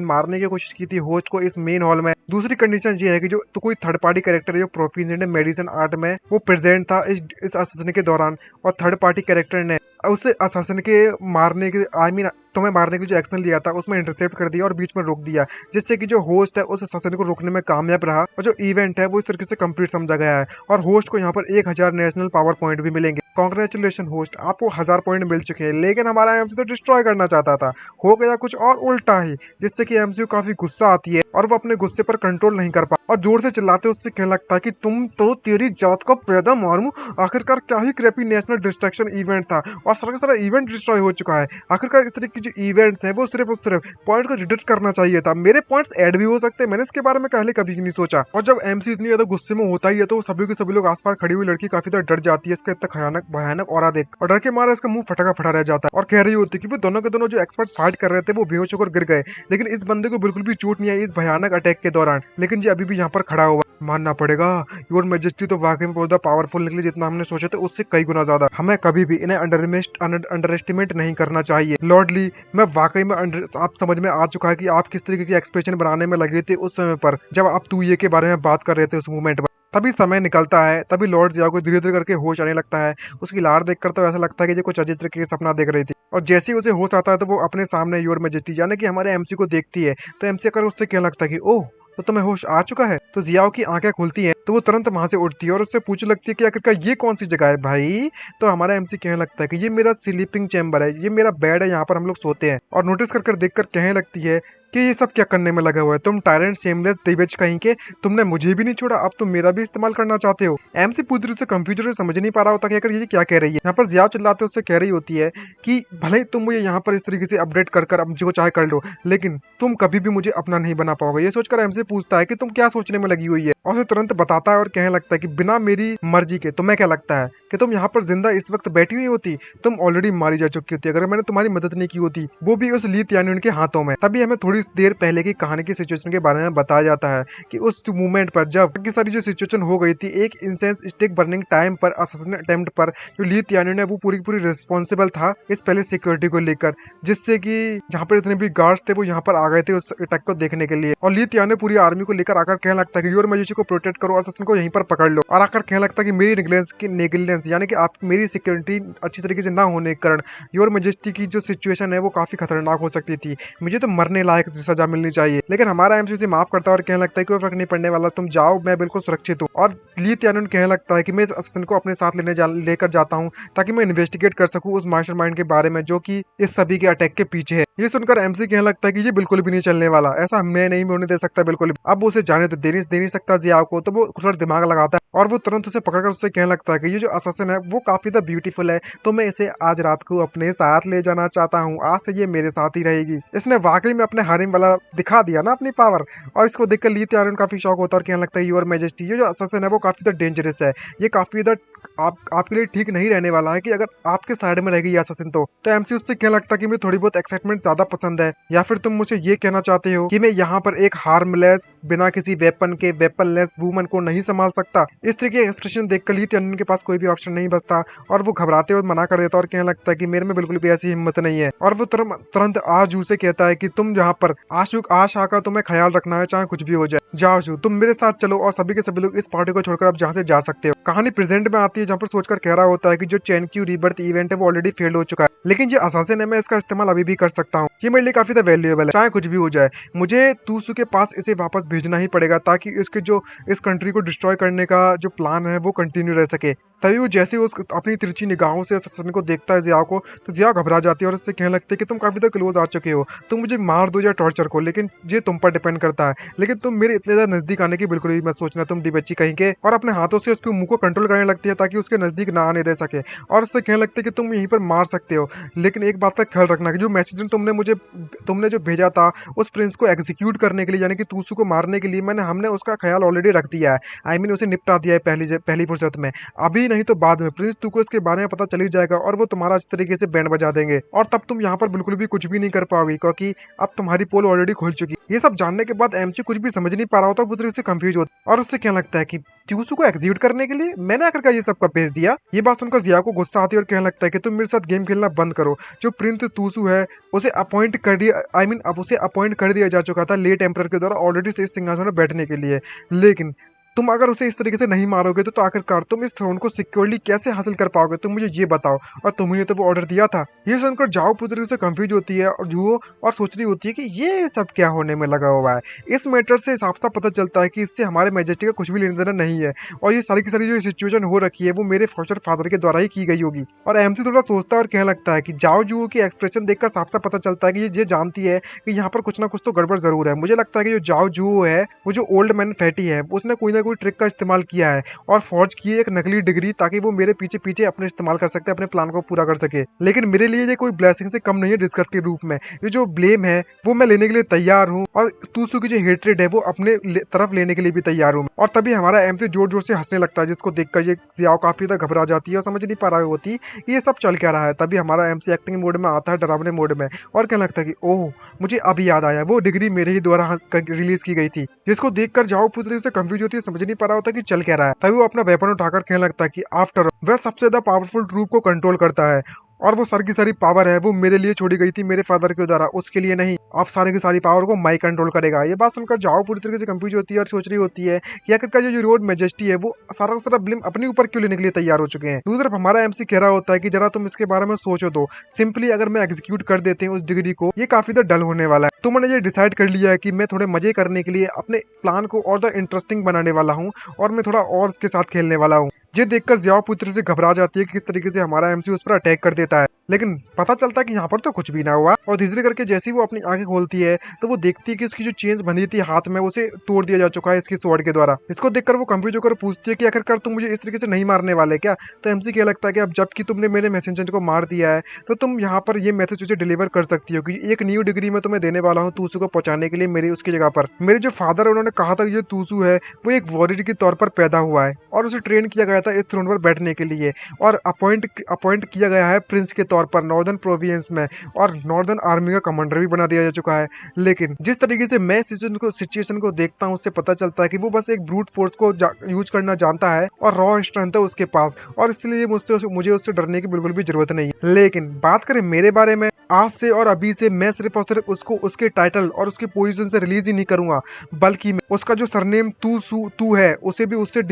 मारने की कोशिश की थी होस्ट को इस मेन हॉल में। दूसरी कंडीशन ये है कि जो तो कोई थर्ड पार्टी कैरेक्टर है जो प्रोफिशिएंट है मेडिसिन आर्ट में वो प्रेजेंट था इस असैसिन के दौरान, और थर्ड पार्टी कैरेक्टर ने उसे असैसिन के मारने के तुम्हें मारने की जो एक्शन लिया था उसमें इंटरसेप्ट कर दिया और बीच में रोक दिया, जिससे कि जो होस्ट है उस असैसिन को रोकने में कामयाब रहा, और जो इवेंट है वो इस तरीके से कंप्लीट समझा गया है। और होस्ट को यहाँ पर 1000 नेशनल पावर पॉइंट भी मिलेंगे। कांग्रेचुलेशन होस्ट, आपको 1000 पॉइंट मिल चुके हैं। लेकिन हमारा एमसी तो डिस्ट्रॉय करना चाहता था, हो गया कुछ और उल्टा ही, जिससे कि एमसी को काफी गुस्सा आती है और वो अपने गुस्से पर कंट्रोल नहीं कर पा और जोर से चिल्लाते उससे कहने लगता है कि तुम तो तेरी जात को पैदा मारूं, आखिरकार क्या ही क्रेपी नेशनल डिस्ट्रक्शन इवेंट था और सारा का सारा इवेंट डिस्ट्रॉय हो चुका है। आखिरकार इस तरह की जो इवेंट्स हैं वो सिर्फ और सिर्फ पॉइंट को रिडक्ट करना चाहिए था, मेरे पॉइंट्स ऐड भी हो सकते हैं, मैंने इसके बारे में पहले कभी नहीं सोचा। और जब एमसी इतनी ज्यादा गुस्से में होता ही है तो सभी के सभी लोग आसपास खड़ी हुई लड़की काफी ज्यादा डर जाती है इसका इतना भयानक और देख, और डर के मारे इसका मुंह फटा फटा रह जाता है और कह रही होती है कि वो दोनों के दोनों जो एक्सपर्ट फाइट कर रहे थे वो बेहोश होकर गिर गए, लेकिन इस बंदे को बिल्कुल भी चोट नहीं आई इस भयानक अटैक के दौरान, लेकिन ये अभी भी यहाँ पर खड़ा हुआ। मानना पड़ेगा योर मैजेस्टी तो वाकई में बहुत ज्यादा पावरफुल निकली, जितना हमने सोचा था उससे कई गुना ज्यादा। हमें कभी भी इन्हें अंडर एस्टिमेट नहीं करना चाहिए। लॉर्डली, मैं वाकई में आप समझ में आ चुका है कि आप किस तरीके की एक्सप्रेशन बनाने में लगे थे उस समय पर जब आप तू ये के बारे में बात कर रहे थे उस मूवमेंट पर। तभी समय निकलता है, तभी लॉर्ड जियाओ को धीरे धीरे करके होश आने लगता है। उसकी लार देखकर तो ऐसा लगता है कि ये कुछ अजीब तरीके का सपना देख रही थी, और जैसे ही उसे होश आता है तो वो अपने सामने योर मैजेस्टी यानी कि हमारे एमसी को देखती है। तो एमसी अगर उससे क्या लगता है कि ओह तो तुम्हें होश आ चुका है, तो जियाओ की आंखें खुलती हैं तो वो तुरंत वहां से उठती है और उससे पूछने लगती है कि आखिरकार ये कौन सी जगह है भाई। तो हमारा एमसी कहने लगता है कि ये मेरा स्लीपिंग चैम्बर है, ये मेरा बेड है, यहाँ पर हम लोग सोते हैं। और नोटिस कर देखकर कहने लगती है कि ये सब क्या करने में लगा हुआ है, तुम टायरेंट शेमलेस डिवेज कहीं के, तुमने मुझे भी नहीं छोड़ा, अब तुम मेरा भी इस्तेमाल करना चाहते हो। एमसी पूरी तरह से कंफ्यूजन समझ नहीं पा रहा होता कि आखिर ये क्या कह रही है। यहाँ पर जियाओ चिल्लाते उससे कह रही होती है कि भले ही तुम मुझे यहाँ पर इस तरीके से अपडेट कर अब जो चाहे कर लो, लेकिन तुम कभी भी मुझे अपना नहीं बना पाओगे। ये सोचकर एमसी पूछता है कि तुम क्या सोचने में लगी हुई है, और उसे तुरंत बताता है और कहने लगता है कि बिना मेरी मर्जी के तुम्हें क्या लगता है कि तुम यहाँ पर जिंदा इस वक्त बैठी हुई होती, तुम ऑलरेडी मारी जा चुकी होती अगर मैंने तुम्हारी मदद नहीं की होती, वो भी उस ली तियानुन के हाथों में। तभी हमें थोड़ी देर पहले की कहानी की सिचुएशन के बारे में बताया जाता है कि उस मूवमेंट पर जब की सारी जो सिचुएशन हो गई थी, एक इंसेंस स्टिक बर्निंग टाइम पर असैसिनेशन अटेम्प्ट पर जो ली तियानुन है वो पूरी पूरी रिस्पॉन्सिबल था इस पैलेस सिक्योरिटी को लेकर, जिससे कि जहाँ पर इतने भी गार्ड्स थे वो यहाँ पर आ गए थे उस अटैक को देखने के लिए। और ली तियानुन पूरी आर्मी को लेकर आकर कहने लगता है कि योर मैजेस्टी को प्रोटेक्ट करो, असैसिन को यहीं पर पकड़ लो। और आकर कहने लगता है कि मेरी नेग्लिजेंस यानी कि आप मेरी सिक्योरिटी अच्छी तरीके से ना होने के कारण योर मैजेस्टी की जो सिचुएशन है वो काफी खतरनाक हो सकती थी, मुझे तो मरने लायक सजा मिलनी चाहिए। लेकिन हमारा एमसी उसे माफ करता है और कहने लगता है कि कोई फर्क नहीं पड़ने वाला, तुम जाओ, मैं बिल्कुल सुरक्षित हूँ। और ली तियानुन कहने लगता है कि मैं इस असैसिन को अपने साथ लेकर जाता हूँ ताकि मैं इन्वेस्टिगेट कर सकूँ उस मास्टरमाइंड के बारे में जो कि इस सभी के अटैक के पीछे है। ये सुनकर एमसी कहने लगता है कि ये बिल्कुल भी नहीं चलने वाला, ऐसा मैं नहीं होने दे सकता बिल्कुल भी। अब उसे जाने तो दे नहीं सकता जियाओ को, तो वो थोड़ा दिमाग लगाता है और वो तुरंत उसे पकड़कर उससे कहने लगता है कि ये जो असैसिन है वो काफी द ब्यूटीफुल है, तो मैं इसे आज रात को अपने साथ ले जाना चाहता हूँ, आज से ये मेरे साथ ही रहेगी। इसने वाकई में अपने हारिम वाला दिखा दिया ना अपनी पावर। और इसको देखकर ली तियानुन काफी शौक होता है और कहने लगता है योर मैजेस्टी ये जो असैसिन है वो काफी द डेंजरस है, ये काफी द आपके लिए ठीक नहीं रहने वाला है कि अगर आपके साइड में रहेगी ये असैसिन। तो एमसी उससे कहने लगता है कि मुझे थोड़ी बहुत एक्साइटमेंट ज्यादा पसंद है, या फिर तुम मुझे ये कहना चाहते हो कि मैं यहाँ पर एक हार्मलेस बिना किसी वेपन के वेपनलेस वुमन को नहीं संभाल सकता। इस तरह के एक्सप्रेशन देखकर ली तियानुन के पास कोई भी ऑप्शन नहीं बचता और वो घबराते हुए मना कर देता और कहने लगता है कि मेरे में बिल्कुल भी ऐसी हिम्मत नहीं है। और वो तुरंत आशु से कहता है कि तुम यहाँ पर आशा का तुम्हें ख्याल रखना है चाहे कुछ भी हो जाए, जाओ आशु तुम मेरे साथ चलो और सभी के सभी लोग इस पार्टी को छोड़कर अब जहाँ से जा सकते हो। कहानी प्रेजेंट में आती है जहाँ पर सोचकर कह रहा होता है कि जो चेनक्यू रीबर्थ इवेंट है वो ऑलरेडी फेल्ड हो चुका है, लेकिन ये असैसिन है, मैं इसका इस्तेमाल अभी भी कर सकता हूँ, ये मेरे लिए काफी वैल्यूएबल है, चाहे कुछ भी हो जाए मुझे तूसू के पास इसे वापस भेजना ही पड़ेगा ताकि इसके जो इस कंट्री को डिस्ट्रॉय करने का जो प्लान है वो कंटिन्यू रह सके। तभी वो जैसे उस अपनी तिरछी निगाहों से असैसिन को देखता है जियाओ को, तो जियाओ घबरा जाती है और उससे कहने लगती है कि तुम काफी तक क्लोज आ चुके हो, तुम मुझे मार दो या टॉर्चर को, लेकिन ये तुम पर डिपेंड करता है, लेकिन तुम मेरे इतने ज्यादा नजदीक आने की बिल्कुल भी मत सोचना, तुम दी बच्ची कहीं के। और अपने हाथों से उसके मुंह को कंट्रोल करने लगती है ताकि उसके नजदीक ना आने दे सके और उससे कहने लगते है कि तुम यहीं पर मार सकते हो, लेकिन एक बात का ख्याल रखना कि जो मैसेज तुमने जो भेजा था उस प्रिंस को एग्जीक्यूट करने के लिए यानी कि तूसू को मारने के लिए हमने उसका ख्याल ऑलरेडी रख दिया है, आई मीन उसे निपटा दिया है पहली फुर्सत में, अभी नहीं तो बाद में प्रिंस तू को इसके बारे में पता चल ही जाएगा और वो तुम्हारा अच्छी तरीके से बैंड बजा देंगे और तब तुम यहाँ पर बिल्कुल भी कुछ भी नहीं कर पाओगी क्योंकि अब तुम्हारी पोल ऑलरेडी खुल चुकी है। ये सब जानने के बाद एमसी कुछ भी समझ नहीं पा रहा होता, पूरी से कंफ्यूज होता और उससे क्या लगता है कि तूसू को एग्जीक्यूट करने के लिए मैंने आकर ये सब भेज दिया। ये बात सुनकर जिया को गुस्सा आती है और कहने लगता है कि तुम मेरे साथ गेम खेलना बंद करो, जो प्रिंस तूसू है उसे अपॉइंट कर दिया, आई मीन अब उसे अपॉइंट कर दिया जा चुका था लेट एम्परर के द्वारा ऑलरेडी से इस सिंहासन में बैठने के लिए, लेकिन तुम अगर उसे इस तरीके से नहीं मारोगे तो आखिरकार तुम इस थ्रोन को सिक्योरली कैसे हासिल कर पाओगे, तुम मुझे ये बताओ, और तुम्हें तो वो ऑर्डर दिया था। ये सुनकर जाओ पूरी तरीके से कंफ्यूज होती है और जुओ और सोच रही होती है कि ये सब क्या होने में लगा हुआ है। इस मैटर से साफ साफ पता चलता है कि इससे हमारे मैजेस्टी का कुछ भी लेना देना नहीं है और ये सारी की सारी जो सिचुएशन हो रखी है वो मेरे फ्यूचर फादर के द्वारा ही की गई होगी। और एमसी थोड़ा सोचता है और कहने लगता है कि जाओ जुओ की एक्सप्रेशन देखकर साफ साफ पता चलता है कि ये जानती है कि यहाँ पर कुछ ना कुछ तो गड़बड़ जरूर है। मुझे लगता है कि जो जाओ जुओ है वो जो ओल्ड मैन फैटी है उसने कोई ना कोई ट्रिक का इस्तेमाल किया है और फॉर्ज की एक नकली डिग्री ताकि वो मेरे पीछे पीछे अपने इस्तेमाल कर सकते, अपने प्लान को पूरा कर सके। लेकिन मेरे लिए ये कोई ब्लेसिंग से कम नहीं है डिस्कस के रूप में, ये जो ब्लेम है वो मैं लेने के लिए तैयार हूँ और तूसू की जो हेट्रेड है वो अपने तरफ लेने के लिए भी तैयार हूँ। और तभी हमारा एमसी जोर जोर से हंसने लगता है जिसको देखकर ये जियाओ काफी ज्यादा घबरा जाती है और समझ नहीं पा रही होती कि ये सब चल क्या रहा है। तभी हमारा एमसी एक्टिंग मोड में आता है, डरावने मोड में, और कहने लगता है कि ओह मुझे अभी याद आया वो डिग्री मेरे ही द्वारा रिलीज की गई थी, जिसको देखकर जाओ पूरी तरह से कंफ्यूज होती है, समझ नहीं पा रहा होता कि चल क्या रहा है। तभी वो अपना वेपन उठाकर कहने लगता है कि आफ्टर वह सबसे ज्यादा पावरफुल ट्रूप को कंट्रोल करता है और वो सारी की सारी पावर है वो मेरे लिए छोड़ी गई थी मेरे फादर के द्वारा, उसके लिए नहीं, आप सारी की सारी पावर को माई कंट्रोल करेगा। ये बात सुनकर जाओ पूरी तरीके से कंफ्यूज होती है और सोच रही होती है कि आखिरकार जो रोड मैजेस्टी है वो सारा का सारा ब्लेम अपने ऊपर क्यों लेने के लिए तैयार हो चुके हैं। दूसरी तरफ हमारा एमसी कह रहा होता है कि जरा तुम इसके बारे में सोचो तो, सिंपली अगर मैं एग्जीक्यूट कर देते हैं उस डिग्री को ये काफी तो डल होने वाला है, तो मैंने ये डिसाइड कर लिया है कि मैं थोड़े मजे करने के लिए अपने प्लान को और ज़्यादा इंटरेस्टिंग बनाने वाला हूँ और मैं थोड़ा और इसके साथ खेलने वाला हूँ। ये देखकर जियाओ पुत्र से घबरा जाती है कि किस तरीके से हमारा एमसी उस पर अटैक कर देता है, लेकिन पता चलता है कि यहाँ पर तो कुछ भी ना हुआ। और धीरे धीरे करके जैसे ही वो अपनी आंखें खोलती है तो वो देखती है कि उसकी जो चेन्स बंधी थी हाथ में उसे तोड़ दिया जा चुका है इसकी स्वॉर्ड के द्वारा। इसको देखकर वो कंफ्यूज होकर पूछती है कि आखिरकार तुम मुझे इस तरीके से नहीं मारने वाले क्या। तो एमसी क्या लगता है कि अब जबकि तुमने मेरे मैसेंजर को मार दिया है तो तुम यहाँ पर ये मैसेज उसे डिलीवर कर सकती हो कि एक न्यू डिग्री में तुम्हें देने वाला हूँ तूसू को पहुंचाने के लिए। मेरी उसकी जगह पर मेरे जो फादर है उन्होंने कहा था कि जो तूसू है वो एक वॉरियर के तौर पर पैदा हुआ है और उसे ट्रेन किया गया था इस थ्रोन पर बैठने के लिए और अपॉइंट किया गया है प्रिंस के तौर पर नॉर्दर्न प्रोविंस में और नॉर्दर्न आर्मी का कमांडर भी बना दिया जा चुका है। लेकिन जिस तरीके से मैं सिचुएशन को देखता हूँ उससे पता चलता है कि वो बस एक ब्रूट फोर्स को यूज करना जानता है और रॉ स्ट्रेंथ है उसके पास और इसलिए मुझे उससे डरने की बिल्कुल भी जरूरत नहीं है। लेकिन बात करें मेरे बारे में, आज से और अभी से मैं सिर्फ और सिर्फ उसको उसके टाइटल और उसकी पोजीशन से रिलीज ही नहीं करूंगा, बल्कि मैं उसका जो सरनेम तू है उसे भी उससे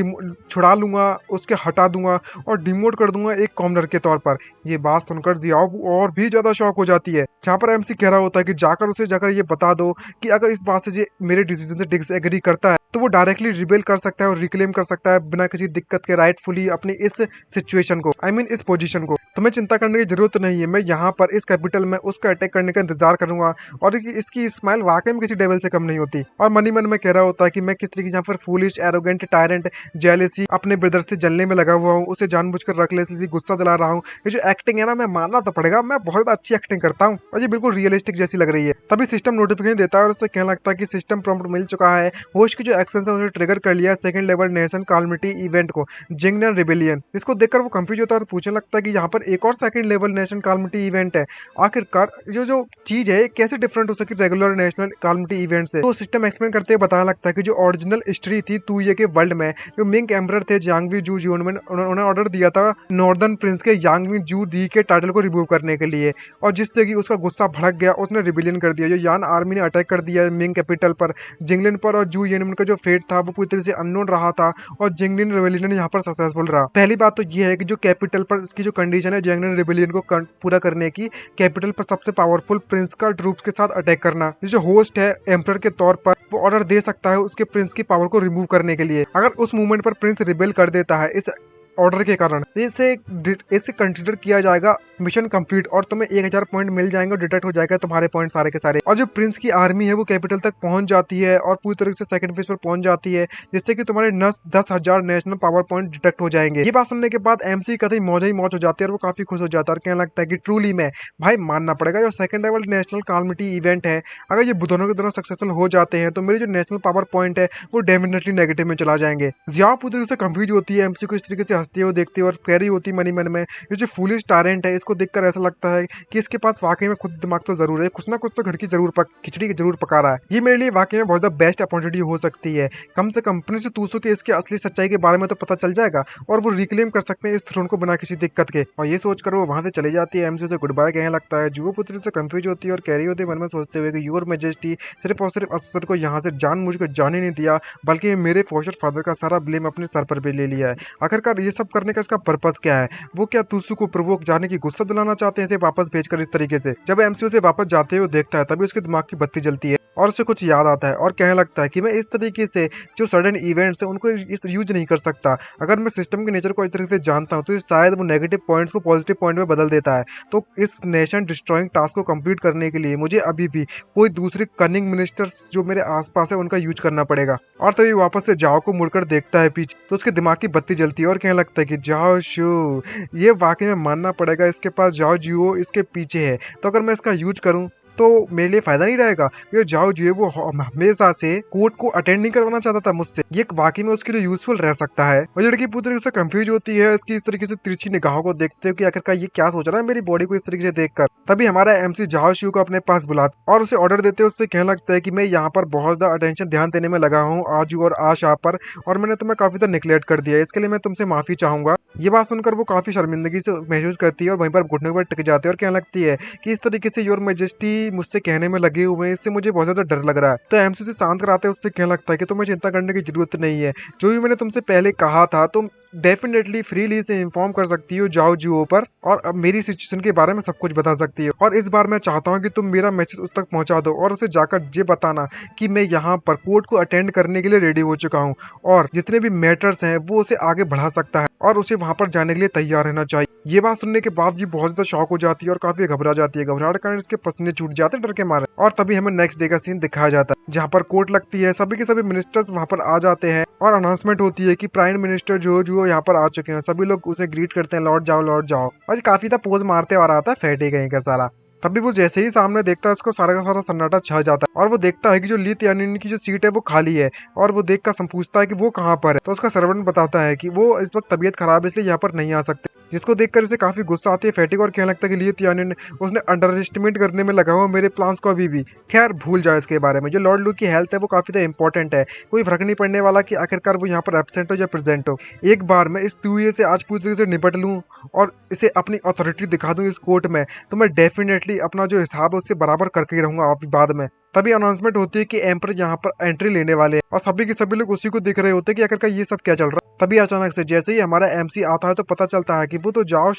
छुड़ा लूंगा, उसके हटा दूंगा और डिमोट कर दूंगा एक कॉमनर के तौर पर। ये बात सुनकर जियाओ और भी ज्यादा शॉक हो जाती है, जहाँ पर एमसी कह रहा होता है कि उसे जाकर ये बता दो कि अगर इस बात से ये मेरे डिसीजन से डिसएग्री करता है तो वो डायरेक्टली रिबेल कर सकता है और रिक्लेम कर सकता है बिना किसी दिक्कत के राइटफुली अपनी इस सिचुएशन को, इस पोजीशन को। तुम्हें चिंता करने की जरूरत नहीं है, मैं यहाँ पर इस कैपिटल में उसका अटैक करने का इंतजार करूंगा। और इसकी स्माइल वाकई में किसी डेविल से कम नहीं होती। और मनी मन में कह रहा होता है कि मैं किस तरीके यहाँ पर फूलिश, एरोगेंट, टायरेंट, जेलेसी अपने ब्रदर से जलने में लगा हुआ हूँ, उसे जानबूझकर रख ले गुस्सा दिला रहा हूँ। ये जो एक्टिंग है ना, मैं मानना तो पड़ेगा, मैं बहुत अच्छी एक्टिंग करता हूँ और ये बिल्कुल रियलिस्टिक जैसी लग रही है। तभी सिस्टम नोटिफिकेशन देता है और उससे कहने लगता है कि सिस्टम प्रॉम्प्ट मिल चुका है, होस्ट की जो एक्शन है उसे ट्रिगर कर लिया सेकंड लेवल नेशन कालमिटी इवेंट को, जिंगनन रिबेलियन। इसको देखकर वो कंफ्यूज होता है और पूछने लगता है कि यहाँ पर एक और सेकंड लेवल नेशन कालमिटी इवेंट है, आखिरकार जो चीज है कैसे डिफरेंट हो सकी रेगुलर नेशनल कालमिटी इवेंट से। तो सिस्टम एक्सप्लेन करते हुए बताने लगता है कि जो ओरिजिनल हिस्ट्री थी तूये के वर्ल्ड में, जो मिंग एम्परर थे यांगवी जू जियोनमेन, उन्होंने ऑर्डर दिया था नॉर्दर्न प्रिंस के यांगवी जू दी के टाइटल को रिमूव करने के लिए, और जिससे कि उसका गुस्सा भड़क गया, उसने रिबेलियन कर दिया। जो यान आर्मी ने अटैक कर दिया मिंग कैपिटल पर, जिंगलिन पर, और जू येनमिन का जो फेट था वो पूरी तरह से अननोन रहा था और जिंगलिन रिबेलियन यहाँ पर सक्सेसफुल रहा। पहली बात तो ये है कि जो कैपिटल पर इसकी जो कंडीशन है जिंगलिन रिबेलियन को पूरा करने की, कैपिटल पर सबसे पावरफुल प्रिंस का ट्रूप्स के साथ अटैक करना। जो होस्ट है एम्परर के तौर पर वो ऑर्डर दे सकता है उसके प्रिंस की पावर को रिमूव करने के लिए। अगर उस मूवमेंट पर प्रिंस रिबेल कर देता है इस ऑर्डर के कारण, इसे कंसिडर किया जाएगा मिशन कंप्लीट और तुम्हें 1000 पॉइंट मिल जाएंगे और डिटेक्ट हो जाएगा तुम्हारे पॉइंट सारे के सारे। और जो प्रिंस की आर्मी है वो कैपिटल तक पहुंच जाती है और पूरी तरह से सेकंड फेज पर पहुंच जाती है, जिससे कि तुम्हारे 10,000 नेशनल पावर पॉइंट डिटेक्ट हो जाएंगे। ये बात सुनने के बाद एमसी कतई मौज ही मौज हो जाती है और वो काफी खुश हो जाता है और कहने लगता है कि ट्रूली में भाई मानना पड़ेगा, जो सेकंड लेवल नेशनल कालमिटी इवेंट है, अगर ये दोनों के दोनों सक्सेसफुल हो जाते हैं तो मेरे जो नेशनल पावर पॉइंट है वो डेफिनेटली नेगेटिव में चला जाएंगे। जियाओ पूरी तरह से कंफ्यूज होती है, एमसी को इस तरीके से हंसती हुए देखती है और कह रही होती मनी मन में, ये जो फूलिश टायरेंट है इसको देखकर ऐसा लगता है कि इसके पास वाकई में खुद दिमाग तो जरूर है, कुछ ना कुछ तो खिचड़ी जरूर पका रहा है। ये मेरे लिए वाकई में बहुत ज़्यादा बेस्ट अपॉर्चुनिटी हो सकती है, कम से कम प्रिंस तूसू के इसके असली सच्चाई के बारे में तो पता चल जाएगा और वो रिक्लेम कर सकते हैं इस थ्रोन को बिना किसी दिक्कत के। और ये सोचकर वो वहां से चली जाती है, एमसी से गुड बाय कहने लगता है। जुओ पुत्री से कंफ्यूज होती है और कह रही होती है मन में सोचते हुए कि योर मैजेस्टी सिर्फ और सिर्फ असर को यहाँ से जानबूझकर जाने नहीं दिया, बल्कि मेरे फोस्टर फादर का सारा ब्लेम अपने सर पर भी ले लिया है। आखिरकार ये सब करने का इसका पर्पस क्या है? वो क्या तूसू को प्रोवोक जाने की गुस्सा दिलाना चाहते हैं इसे वापस भेजकर इस तरीके से? जब एमसी उसे वापस जाते हुए देखता है तभी उसके दिमाग की बत्ती जलती है और उसे कुछ याद आता है और कहने लगता है कि मैं इस तरीके से जो सडन इवेंट्स है उनको यूज नहीं कर सकता। अगर मैं सिस्टम के नेचर को इस तरीके से जानता हूँ तो शायद वो नेगेटिव पॉइंट्स को पॉजिटिव पॉइंट में बदल देता है। तो इस नेशन डिस्ट्रॉइंग टास्क को कंप्लीट करने के लिए मुझे अभी भी कोई दूसरे कनिंग मिनिस्टर्स जो मेरे आसपास है उनका यूज करना पड़ेगा। और तभी वापस से जाओ को मुड़कर देखता है पीछे तो उसके दिमाग की बत्ती जलती है और कहने लगता है कि जाओ शू, ये वाकई में मानना पड़ेगा इसके पास जाओ जियो इसके पीछे है, तो अगर मैं इसका यूज करूं तो मेरे लिए फायदा नहीं रहेगा। ये जाओ जो वो हमेशा से कोर्ट को अटेंड नहीं करवाना चाहता था मुझसे, ये वाकई में उसके लिए यूजफुल रह सकता है। और लड़की पूरी तरीके से कंफ्यूज होती है इसकी इस तरीके से तिरछी निगाहों को देखते हो कि आखिरकार ये क्या सोच रहा है मेरी बॉडी को इस तरीके से देखकर। तभी हमारा एमसी जाओ शिव को अपने पास बुलाता और उसे ऑर्डर देते उससे कहने लगता है कि मैं यहाँ पर बहुत ज्यादा अटेंशन ध्यान देने में लगा हूँ आजू और आशा पर, और मैंने तुम्हें काफी ज्यादा निगलेक्ट कर दिया है, इसके लिए मैं तुमसे माफी चाहूंगा। ये बात सुनकर वो काफी शर्मिंदगी से महसूस करती है और वहीं पर घुटने पर टिक जाती है और कहने लगती है कि इस तरीके से योर मैजेस्टी मुझसे कहने में लगे हुए हैं, इससे मुझे बहुत ज्यादा डर लग रहा है। तो एमसी से शांत कराते हैं उससे कहने लगता है कि तुम्हें चिंता करने की जरूरत नहीं है, जो भी मैंने तुमसे पहले कहा था तुम डेफिनेटली फ्रीली से इन्फॉर्म कर सकती हो जाओ जियो पर, और अब मेरी सिचुएशन के बारे में सब कुछ बता सकती हो। और इस बार मैं चाहता हूँ कि तुम मेरा मैसेज उस तक पहुंचा दो और उसे जाकर ये बताना कि मैं यहाँ पर कोर्ट को अटेंड करने के लिए रेडी हो चुका हूँ और जितने भी मैटर्स हैं वो उसे आगे बढ़ा सकता है और उसे वहां पर जाने के लिए तैयार रहना चाहिए। ये बात सुनने के बाद ये बहुत ज्यादा शॉक हो जाती है और काफी घबरा जाती है। घबराहट के कारण इसके पसीने छूट जाते हैं डर के मारे। और तभी हमें नेक्स्ट डे का सीन दिखाया जाता है जहाँ पर कोर्ट लगती है, सभी के सभी मिनिस्टर्स वहाँ पर आ जाते हैं और अनाउंसमेंट होती है कि प्राइम मिनिस्टर जो यहाँ पर आ चुके हैं। सभी लोग उसे ग्रीट करते हैं, लौट जाओ लौट जाओ। और ये काफी पोज मारते हुए आ रहा था फैटे कहीं का साला। तभी वो जैसे ही सामने देखता है उसको सारा का सारा सन्नाटा छा जाता है और वो देखता है कि जो ली तियानिन की जो सीट है वो खाली है। और वो देख कर पूछता है कि वो कहाँ पर है। तो उसका सर्वेंट बताता है कि वो इस वक्त तबीयत खराब है इसलिए यहाँ पर नहीं आ सकते। जिसको देखकर इसे काफी गुस्सा आती है फैटी को और कहने लगता है कि ली तियानिन उसने अंडर एस्टिमेट करने में लगा हुआ मेरे प्लान्स को अभी भी। खैर भूल जाओ इसके बारे में। जो लॉर्ड लू की हेल्थ है वो काफी ज्यादा इंपॉर्टेंट है। कोई फर्क नहीं पड़ने वाला कि आखिरकार वो यहाँ पर एब्सेंट हो या प्रेजेंट हो। एक बार मैं इस तुए से आज पूरी तरीके से निपट लूँ और इसे अपनी अथॉरिटी दिखा दूँ इस कोर्ट में, तो मैं डेफिनेटली अपना जो हिसाब है उससे बराबर करके ही रहूंगा अभी बाद में। तभी अनाउंसमेंट होती है कि एम्पर यहाँ पर एंट्री लेने वाले हैं और सभी के सभी लोग उसी को देख रहे होते हैं कि आखिरकार ये सब क्या चल रहा है। तभी अचानक से जैसे ही हमारा एमसी आता है तो पता चलता है कि वो तो जुओ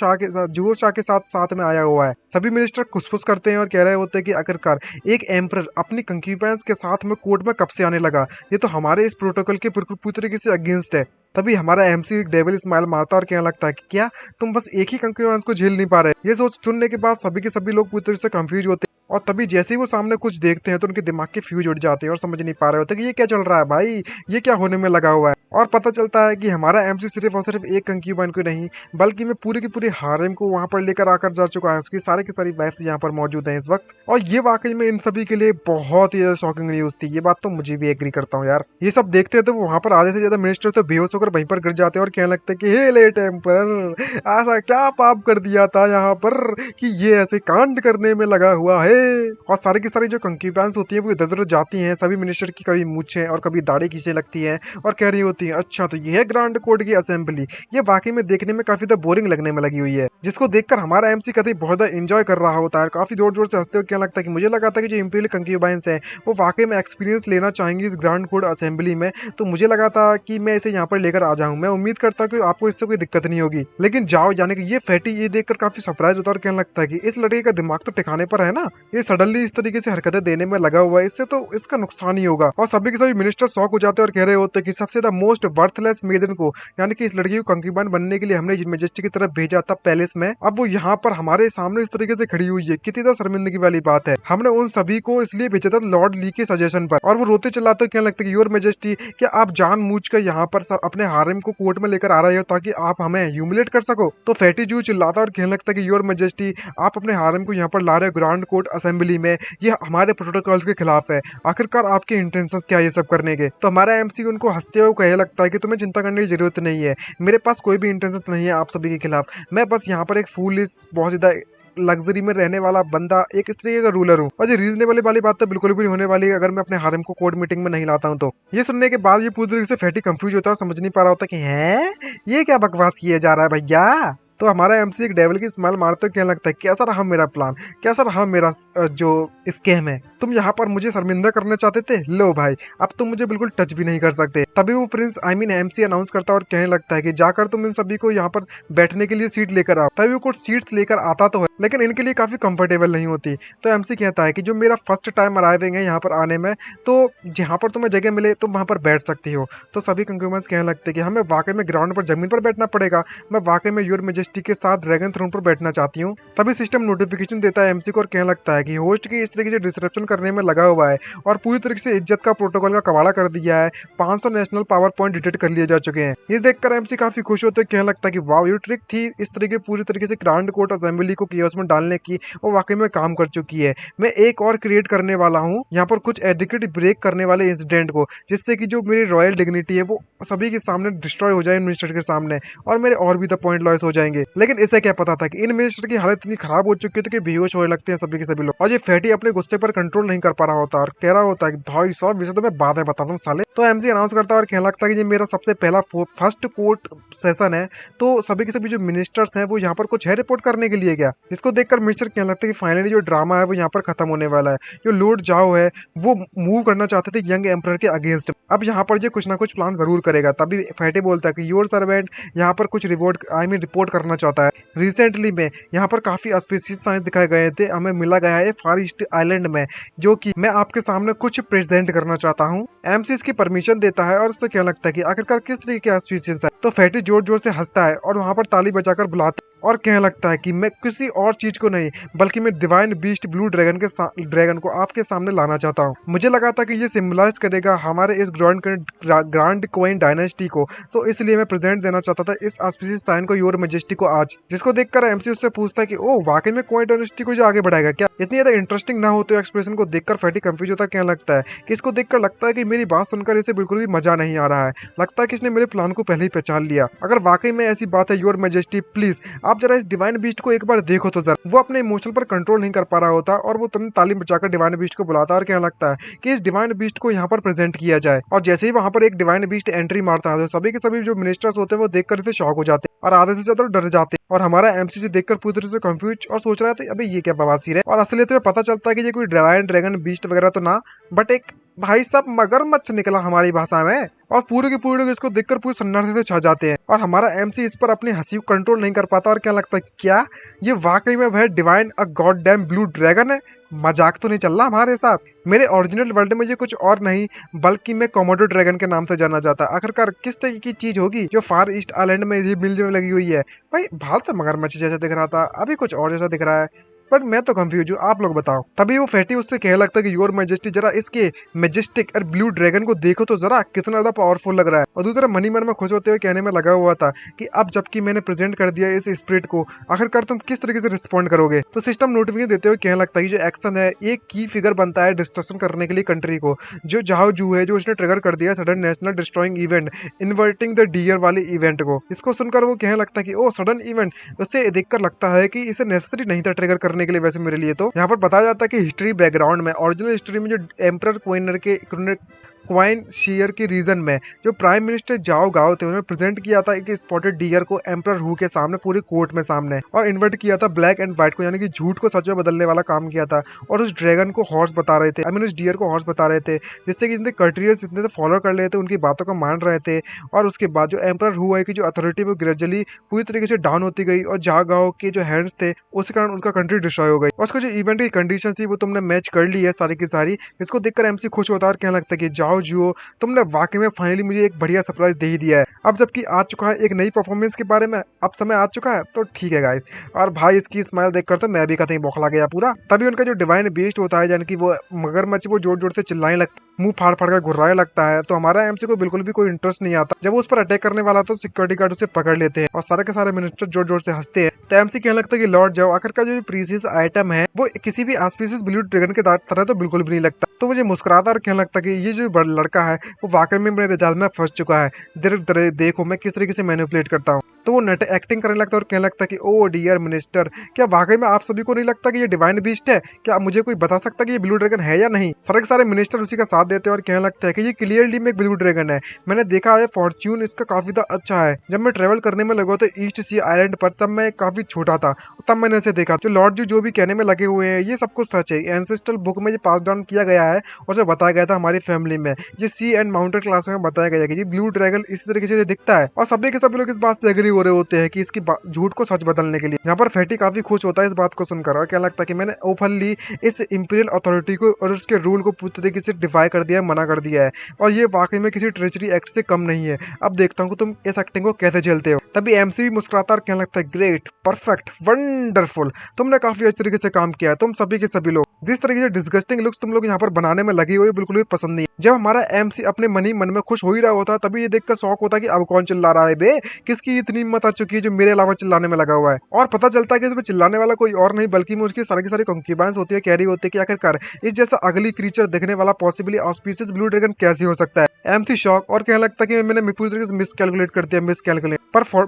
शाह के साथ में आया हुआ है। सभी मिनिस्टर खुसफुस करते हैं और कह रहे होते हैं कि आखिरकार एक एम्पर अपनी कंक्यूबेंस के साथ में कोर्ट में कब से आने लगा, ये तो हमारे इस प्रोटोकॉल के पूरी तरीके से अगेंस्ट है। तभी हमारा एमसी एक डेविल स्माइल मारता और कहने लगता है कि क्या तुम बस एक ही कंक्यूबेंस को झेल नहीं पा रहे। ये सोच सुनने के बाद सभी के सभी लोग पूरी तरह से कंफ्यूज होते हैं और तभी जैसे ही वो सामने कुछ देखते हैं तो उनके दिमाग के फ्यूज उड़ जाते हैं और समझ नहीं पा रहे होते कि ये क्या चल रहा है भाई, ये क्या होने में लगा हुआ है। और पता चलता है कि हमारा एमसी सिर्फ और सिर्फ एक कंक्यूबेन को नहीं बल्कि मैं पूरी की पूरी हारेम को वहां पर लेकर आकर जा चुका है। उसकी सारे की सारी वाइफ्स यहाँ पर मौजूद हैं इस वक्त। और ये वाकई में इन सभी के लिए बहुत ही ज्यादा शॉकिंग न्यूज थी। ये बात तो मुझे भी एग्री करता हूँ यार। ये सब देखते हैं तो वहां पर आधे से ज्यादा मिनिस्टर तो बेहोश होकर वहीं पर गिर जाते हैं और कहने लगते हैं कि हे लेट एम्पर, ऐसा क्या पाप कर दिया था यहाँ पर कि ये ऐसे कांड करने में लगा हुआ है। और सारी की सारी जो कंक्यूबेंस होती है वो इधर उधर जाती हैं। सभी मिनिस्टर की कभी मूछें और कभी दाढ़ी खींचने लगती है और कह रही होती है अच्छा तो ये है ग्रांड कोर्ट की असेंबली। ये वाकई में देखने में काफी ज्यादा बोरिंग लगने में लगी हुई है। जिसको देखकर हमारा एमसी कभी बहुत ज्यादा एंजॉय कर रहा होता है, काफी जोर जोर से हंसते हुए क्या लगता है कि मुझे लगा था कि जो इंपीरियल कंक्यूबेंस है वो वाकई में एक्सपीरियंस लेना चाहेंगे इस ग्रांड कोर्ट असेंबली में, तो मुझे लगा था कि मैं इसे यहाँ पर लेकर आ जाऊँ। मैं उम्मीद करता हूँ कि आपको इससे कोई दिक्कत नहीं होगी। लेकिन जाओ जाने की ये फैटी ये देखकर काफी सरप्राइज होता है और कहने लगता है कि इस लड़के का दिमाग तो ठिकाने पर है ना, ये सडनली इस तरीके से हरकतें देने में लगा हुआ है, इससे तो इसका नुकसान ही होगा। और सभी के सभी मिनिस्टर शॉक हो जाते हैं और कह रहे होते हैं कि सबसे ज्यादा मोस्ट वर्थलेस मेडन को यानी कि इस लड़की को कंक्यूबेन बनने के लिए हमने मेजेस्टी की तरफ भेजा था पैलेस में, अब वो यहाँ पर हमारे सामने इस तरीके से खड़ी हुई है। कितनी ज्यादा शर्मिंदगी वाली बात है। हमने उन सभी को इसलिए भेजा था लॉर्ड ली के सजेशन पर। और वो रोते चिल्लाते कहने लगता है कि योर मेजेस्टी क्या आप जानबूझकर यहाँ पर अपने हारेम को कोर्ट में लेकर आ रहे हो ताकि आप हमें ह्यूमिलेट कर सको। तो फैटी जू चिल्लाता और कहने लगता है कि योर मेजेस्टी आप अपने हारेम को यहाँ पर ला रहे हो ग्रांड कोर्ट असेंबली में, ये हमारे प्रोटोकॉल्स के खिलाफ है। आखिरकार आपके इंटेंशंस क्या ये सब करने के। तो हमारा एमसी उनको हंसते हुए कहने लगता है कि तुम्हें चिंता करने की जरूरत नहीं है, मेरे पास कोई भी इंटेंशन नहीं है आप सभी के खिलाफ। मैं बस यहाँ पर एक फूलिश बहुत ज्यादा लग्जरी में रहने वाला बंदा, एक इस तरीके का रूलर हूँ। और ये रीजनेबल वाली बात तो बिल्कुल भी नहीं होने वाली अगर मैं अपने हारेम को कोर्ट मीटिंग में नहीं लाता हूँ तो। ये सुनने के बाद ये पूरी तरीके से फैटी कंफ्यूज होता है और समझ नहीं पा रहा होता कि है ये क्या बकवास किया जा रहा है भैया। तो हमारा एमसी एक डेविल की स्माइल मारते हुए कहने लगता है कैसा रहा मेरा प्लान, कैसा रहा मेरा जो स्कैम है। तुम यहाँ पर मुझे शर्मिंदा करना चाहते थे, लो भाई अब तुम मुझे बिल्कुल टच भी नहीं कर सकते। तभी वो प्रिंस एमसी अनाउंस करता है और कहने लगता है कि जाकर तुम इन सभी को यहाँ पर बैठने के लिए सीट लेकर आओ। तभी वो कुछ सीट्स लेकर आता तो है लेकिन इनके लिए काफी कंफर्टेबल नहीं होती। तो एमसी कहता है कि जो मेरा फर्स्ट टाइम अराइविंग है यहाँ पर आने में, तो जहाँ पर तुम्हें जगह मिले तुम वहाँ पर बैठ सकती हो। तो सभी कंक्यूबेंस कहने लगते हैं कि हमें वाकई में ग्राउंड पर जमीन पर बैठना पड़ेगा, मैं वाकई में योर मेजेस्टी के साथ ड्रैगन थ्रोन पर बैठना चाहती हूँ। तभी सिस्टम नोटिफिकेशन देता है एमसी को और कहने लगता है कि होस्ट की इस तरीके से डिस्क्रिप्शन करने में लगा हुआ है और पूरी तरीके से इज्जत का प्रोटोकॉल का कवाड़ा कर दिया है। 500 नेशनल पावर पॉइंट डिटेक्ट कर लिए जा चुके हैं। ये देखकर एमसी काफी खुश होते कहने लगता है कि वाह ये ट्रिक थी इस तरीके पूरी तरीके से ग्रांड कोर्ट असेंबली को कियोस में डालने की, वो वाकई में काम कर चुकी है। मैं एक और क्रिएट करने वाला हूँ यहाँ पर कुछ एडिकेट ब्रेक करने वाले इंसिडेंट को, जिससे कि जो मेरी रॉयल डिग्निटी है वो सभी के सामने डिस्ट्रॉय हो जाए मिनिस्टर के सामने और मेरे और भी द पॉइंट लॉस हो जाएंगे। लेकिन इसे क्या पता था कि इन मिनिस्टर की हालत इतनी खराब हो चुकी थी कि बेहोश होने लगते हैं सभी के सभी लोग। और ये फैटी अपने गुस्से पर कंट्रोल नहीं कर पा रहा होता और कह रहा होता है कि भाई साहब इसे तो मैं बाद में बताता हूँ साले। तो एमसी अनाउंस करता है और कहने लगता है कि ये मेरा सबसे पहला फर्स्ट कोर्ट सेशन है, तो सभी के सभी जो मिनिस्टर्स हैं वो यहाँ पर कुछ है रिपोर्ट करने के लिए गया। जिसको देखकर मिनिस्टर कहने लगता है कि फाइनली जो ड्रामा है वो यहाँ पर खत्म होने वाला है। जो लॉर्ड जाओ है वो मूव करना चाहते थे यंग एम्परर के अगेंस्ट। अब यहाँ पर ये कुछ ना कुछ प्लान जरूर करेगा। तभी फैटी बोलता है कि योर सर्वेंट यहाँ पर कुछ रिपोर्ट करना चाहता है। रिसेंटली में यहाँ पर काफी ऑस्पिशियस साइंस दिखाए गए थे, हमें मिला गया है फार ईस्ट आइलैंड में, जो कि मैं आपके सामने कुछ प्रेजेंट करना चाहता हूँ। एमसी इसकी परमिशन देता है और उससे क्या लगता है कि आखिरकार किस तरीके के ऑस्पिशियस है। तो फैटी जोर जोर से हंसता है और वहाँ पर ताली बजाकर बुलाता है और कहने लगता है कि मैं किसी और चीज को नहीं बल्कि मैं डिवाइन बीस्ट ब्लू ड्रैगन को आपके सामने लाना चाहता हूँ। मुझे लगा था कि ये सिंबलाइज करेगा हमारे इस ग्रांड क्वीन डायनेस्टी को, तो इसलिए मैं प्रेजेंट देना चाहता था इस ऑस्पिशियस साइन को योर मैजेस्टी को आज। जिसको देखकर एमसी उससे पूछता है कि ओ वाकई में क्वीन डायनेस्टी को जो आगे बढ़ाएगा क्या। इतनी ज्यादा इंटरेस्टिंग ना होते एक्सप्रेशन को देखकर फैटी कंफ्यूज होता है। क्या लगता है कि इसको देखकर लगता है कि मेरी बात सुनकर इसे बिल्कुल भी मजा नहीं आ रहा है, लगता है कि इसने मेरे प्लान को पहले ही पहचान लिया। अगर वाकई में ऐसी बात है योर मैजेस्टी, प्लीज आप जरा इस डिवाइन बीस्ट को एक बार देखो तो जरा। वो अपने इमोशन पर कंट्रोल नहीं कर पा रहा होता और वो तुरंत ताली बजाकर डिवाइन बीस्ट को बुलाता है और कहने लगता है कि इस डिवाइन बीस्ट को यहाँ पर प्रेजेंट किया जाए। और जैसे ही वहाँ पर एक डिवाइन बीस्ट एंट्री मारता है तो सभी के सभी जो मिनिस्टर्स होते हैं वो देखकर इसे शॉक हो जाते हैं और आधे से ज्यादा डर जाते हैं। और हमारा एमसी से देखकर पूरी तरह से कंफ्यूज और सोच रहा था अभी ये क्या बवासीर है। और असलियत में पता चलता है कि ये कोई डिवाइन ड्रैगन बीस्ट वगैरह तो ना, बट एक भाई साहब मगरमच्छ निकला हमारी भाषा में। और पूरे के पूरे लोग इसको देखकर पूरे सन्नाटे से छा जाते हैं और हमारा एमसी इस पर अपनी हंसी को कंट्रोल नहीं कर पाता और क्या लगता है क्या ये वाकई में वह डिवाइन अ गॉड डैम ब्लू ड्रैगन है। मजाक तो नहीं चल रहा हमारे साथ। मेरे ओरिजिनल वर्ल्ड में ये कुछ और नहीं बल्कि मैं कोमोडो ड्रैगन के नाम से जाना जाता है। आखिरकार किस तरह की चीज होगी जो फार ईस्ट आइलैंड में ये मिलने लगी हुई है। भाई बाल तो मगरमच्छ जैसा दिख रहा था, अभी कुछ और जैसा दिख रहा है, बट मैं तो कंफ्यूज हूँ, आप लोग बताओ। तभी वो फैटी उससे कहने लगता है कि योर मैजेस्टी जरा इसके मैजेस्टिक और ब्लू ड्रैगन को देखो तो जरा कितना ज्यादा पावरफुल लग रहा है। और दूसरा मनी मन में खुश होते हुए कहने में लगा हुआ था कि अब जबकि मैंने प्रेजेंट कर दिया इस स्पिरिट को, आखिरकार तुम किस तरीके से रिस्पॉन्ड करोगे। तो सिस्टम नोटिफिकेशन देते हुए कहने लगता है कि जो एक्शन है एक की फिगर बनता है डिस्ट्रक्शन करने के लिए कंट्री को। जो जाओ जू है जो उसने ट्रिगर कर दिया sudden national destroying event inverting the deer वाले इवेंट को। इसको सुनकर वो कहने लगता है कि ओ सडन इवेंट, उसे देखकर लगता है कि इसे नेसेसरी नहीं था ट्रिगर करने के लिए वैसे मेरे लिए। तो यहाँ पर बताया जाता है कि हिस्ट्री बैकग्राउंड में ओरिजिनल हिस्ट्री में जो एम्परर क्वाइन शियर के रीजन में जो प्राइम मिनिस्टर जाओ गाओ थे उन्होंने प्रेजेंट किया था एक स्पॉटेड डियर को एम्परर हू के सामने पूरी कोर्ट में सामने, और इन्वर्ट किया था ब्लैक एंड व्हाइट को, यानी कि झूठ को सच में बदलने वाला काम किया था। और उस ड्रैगन को हॉर्स बता रहे थे, आई मीन उस डियर को हॉर्स बता रहे थे, जिससे कि इतने कर्टियस इतने फॉलो कर रहे थे, उनकी बातों को मान रहे थे। और उसके बाद जो एम्परर हू है की जो अथॉरिटी वो ग्रेजुअली पूरी तरीके से डाउन होती गई और जाओ गाओ के जो हैंड्स थे उसके कारण उनका कंट्री डिस्ट्रॉय हो गई। और उसका जो इवेंट की कंडीशन थी वो तुमने मैच कर ली है सारी की सारी। इसको देखकर एमसी खुश होता है और कहने लगता है कि जाओ जियो तुमने वाकई में फाइनली मुझे एक बढ़िया सरप्राइज दे ही दिया है। अब जबकि आ चुका है एक नई परफॉर्मेंस के बारे में, अब समय आ चुका है तो ठीक है गाइस। और भाई इसकी स्माइल देखकर तो मैं भी कहीं बौखला गया पूरा। तभी उनका जो डिवाइन बीस्ट होता है यानी कि वो मगरमच्छ वो जोर जोर से चिल्लाने लगता, मुंह फाड़ फाड़ कर घुर्राने लगता है। तो हमारा एमसी को बिल्कुल भी कोई इंटरेस्ट नहीं आता। जब वो उस पर अटैक करने वाला तो सिक्योरिटी गार्ड उसे पकड़ लेते हैं और सारे के सारे मिनिस्टर जोर जोर से हंसते हैं। तो एमसी कहने लगता है कि लौट जाओ, आखिरकार जो प्रीसियस आइटम है वो किसी भी ऑस्पिशियस ब्लू ड्रैगन के तरह तो बिल्कुल भी नहीं लगता। तो मुझे मुस्कुराता और कहने लगता कि ये जो लड़का है वो वाकई में मेरे जाल में फंस चुका है। देखो मैं किस तरीके से मैनिपुलेट करता हूँ। तो वो नट एक्टिंग करने लगता है और कहने लगता कि ओ डियर मिनिस्टर, क्या वाकई में आप सभी को नहीं लगता कि ये डिवाइन बीस्ट है? क्या मुझे कोई बता सकता कि ये ब्लू ड्रैगन है या नहीं? सारे के सारे मिनिस्टर उसी का साथ देते हैं और कहने लगता है कि ये क्लियरली में एक ब्लू ड्रैगन है। मैंने देखा है फॉर्च्यून इसका काफी अच्छा है। जब मैं ट्रेवल करने में लगा तो ईस्ट सी आइलैंड पर, तब मैं काफी छोटा था, तब मैंने इसे देखा। तो लॉर्ड जो भी कहने में लगे हुए हैं ये सब कुछ सच है। एंसेस्ट्रल बुक में ये पास डाउन किया गया है और जो बताया गया था हमारी फैमिली में, ये सी एंड माउंटेन क्लास में बताया गया है कि ये ब्लू ड्रैगन इसी तरीके से दिखता है। और सभी के सभी लोग इस बात से एग्री हो रहे होते हैं कि इसकी झूठ को सच बदलने के लिए। यहाँ पर फैटी काफी खुश होता है इस बात को सुनकर और क्या लगता है कि मैंने ओपनली इस इंपीरियल अथॉरिटी को और उसके रूल को पूरी तरीके से डिफाई कर दिया है, मना कर दिया है। और ये वाकई में किसी ट्रेजरी एक्ट से कम नहीं है। अब देखता हूँ कि तुम इस एक्टिंग को कैसे झेलते हो। तभी एमसी भी मुस्कुराता और कहने लगता है ग्रेट, परफेक्ट, वंडरफुल, तुमने काफी अच्छे तरीके से काम किया है। तुम सभी के सभी लोग जिस तरीके से डिस्गस्टिंग लुक्स तुम लोग यहाँ पर बनाने में लगे हुए बिल्कुल भी पसंद नहीं है। जब हमारा एमसी अपने मन में खुश हो ही रहा होता तभी ये देखकर शौक होता कि अब कौन चिल्ला रहा है बे, किसकी इतनी हिम्मत आ चुकी है जो मेरे अलावा चिल्लाने में लगा हुआ है। और पता चलता है कि इसमें चिल्लाने वाला कोई और नहीं बल्कि में उसकी सारी की सारी कंक्यूबाइंस होती है, कैरी होती है कि आखिरकार इस जैसा अगली क्रीचर देखने वाला पॉसिबली ऑस्पिशियस ब्लू ड्रैगन कैसे हो सकता है। एमसी शॉक और कहने लगता है कि मैंने पूरी तरीके से मिसकैलकुलेट कर दिया, मिसकैलकुलेट।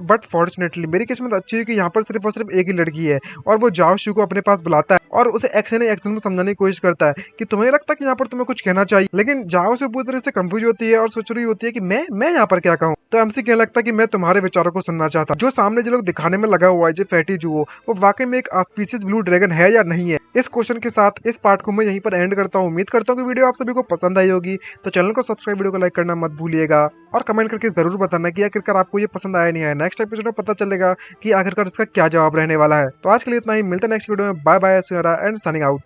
बट फॉर्चुनेटली मेरी किस्मत अच्छी है कि यहाँ पर सिर्फ और सिर्फ एक ही लड़की है और वो जाओ शू को अपने पास बुलाता है और उसे एक्शन में समझाने की कोशिश करता है कि तुम्हें लगता है कि यहाँ पर तुम्हें कुछ कहना चाहिए। लेकिन जाओ से पूरी तरह से कंफ्यूज होती है और सोच रही होती है कि मैं यहाँ पर क्या कहूँ। तो एमसी कहने लगता है कि मैं तुम्हारे विचारों को सुनना चाहता हूँ। जो सामने जो लोग दिखाने में लगा हुआ है जो फैटी जू वो वाकई में एक ऑस्पिशियस ब्लू ड्रैगन है या नहीं है। इस क्वेश्चन के साथ इस पार्ट को मैं यहीं पर एंड करता हूँ। उम्मीद करता हूँ कि वीडियो आप सभी को पसंद आई होगी, तो चैनल को सब्सक्राइब, वीडियो को लाइक करना मत भूलिएगा और कमेंट करके जरूर बताना कि आखिरकार आपको ये पसंद आया नहीं आया। नेक्स्ट एपिसोड में पता चलेगा कि आखिरकार इसका क्या जवाब रहने वाला है। तो आज के लिए इतना ही, मिलते हैं नेक्स्ट वीडियो में। Bye bye and signing out.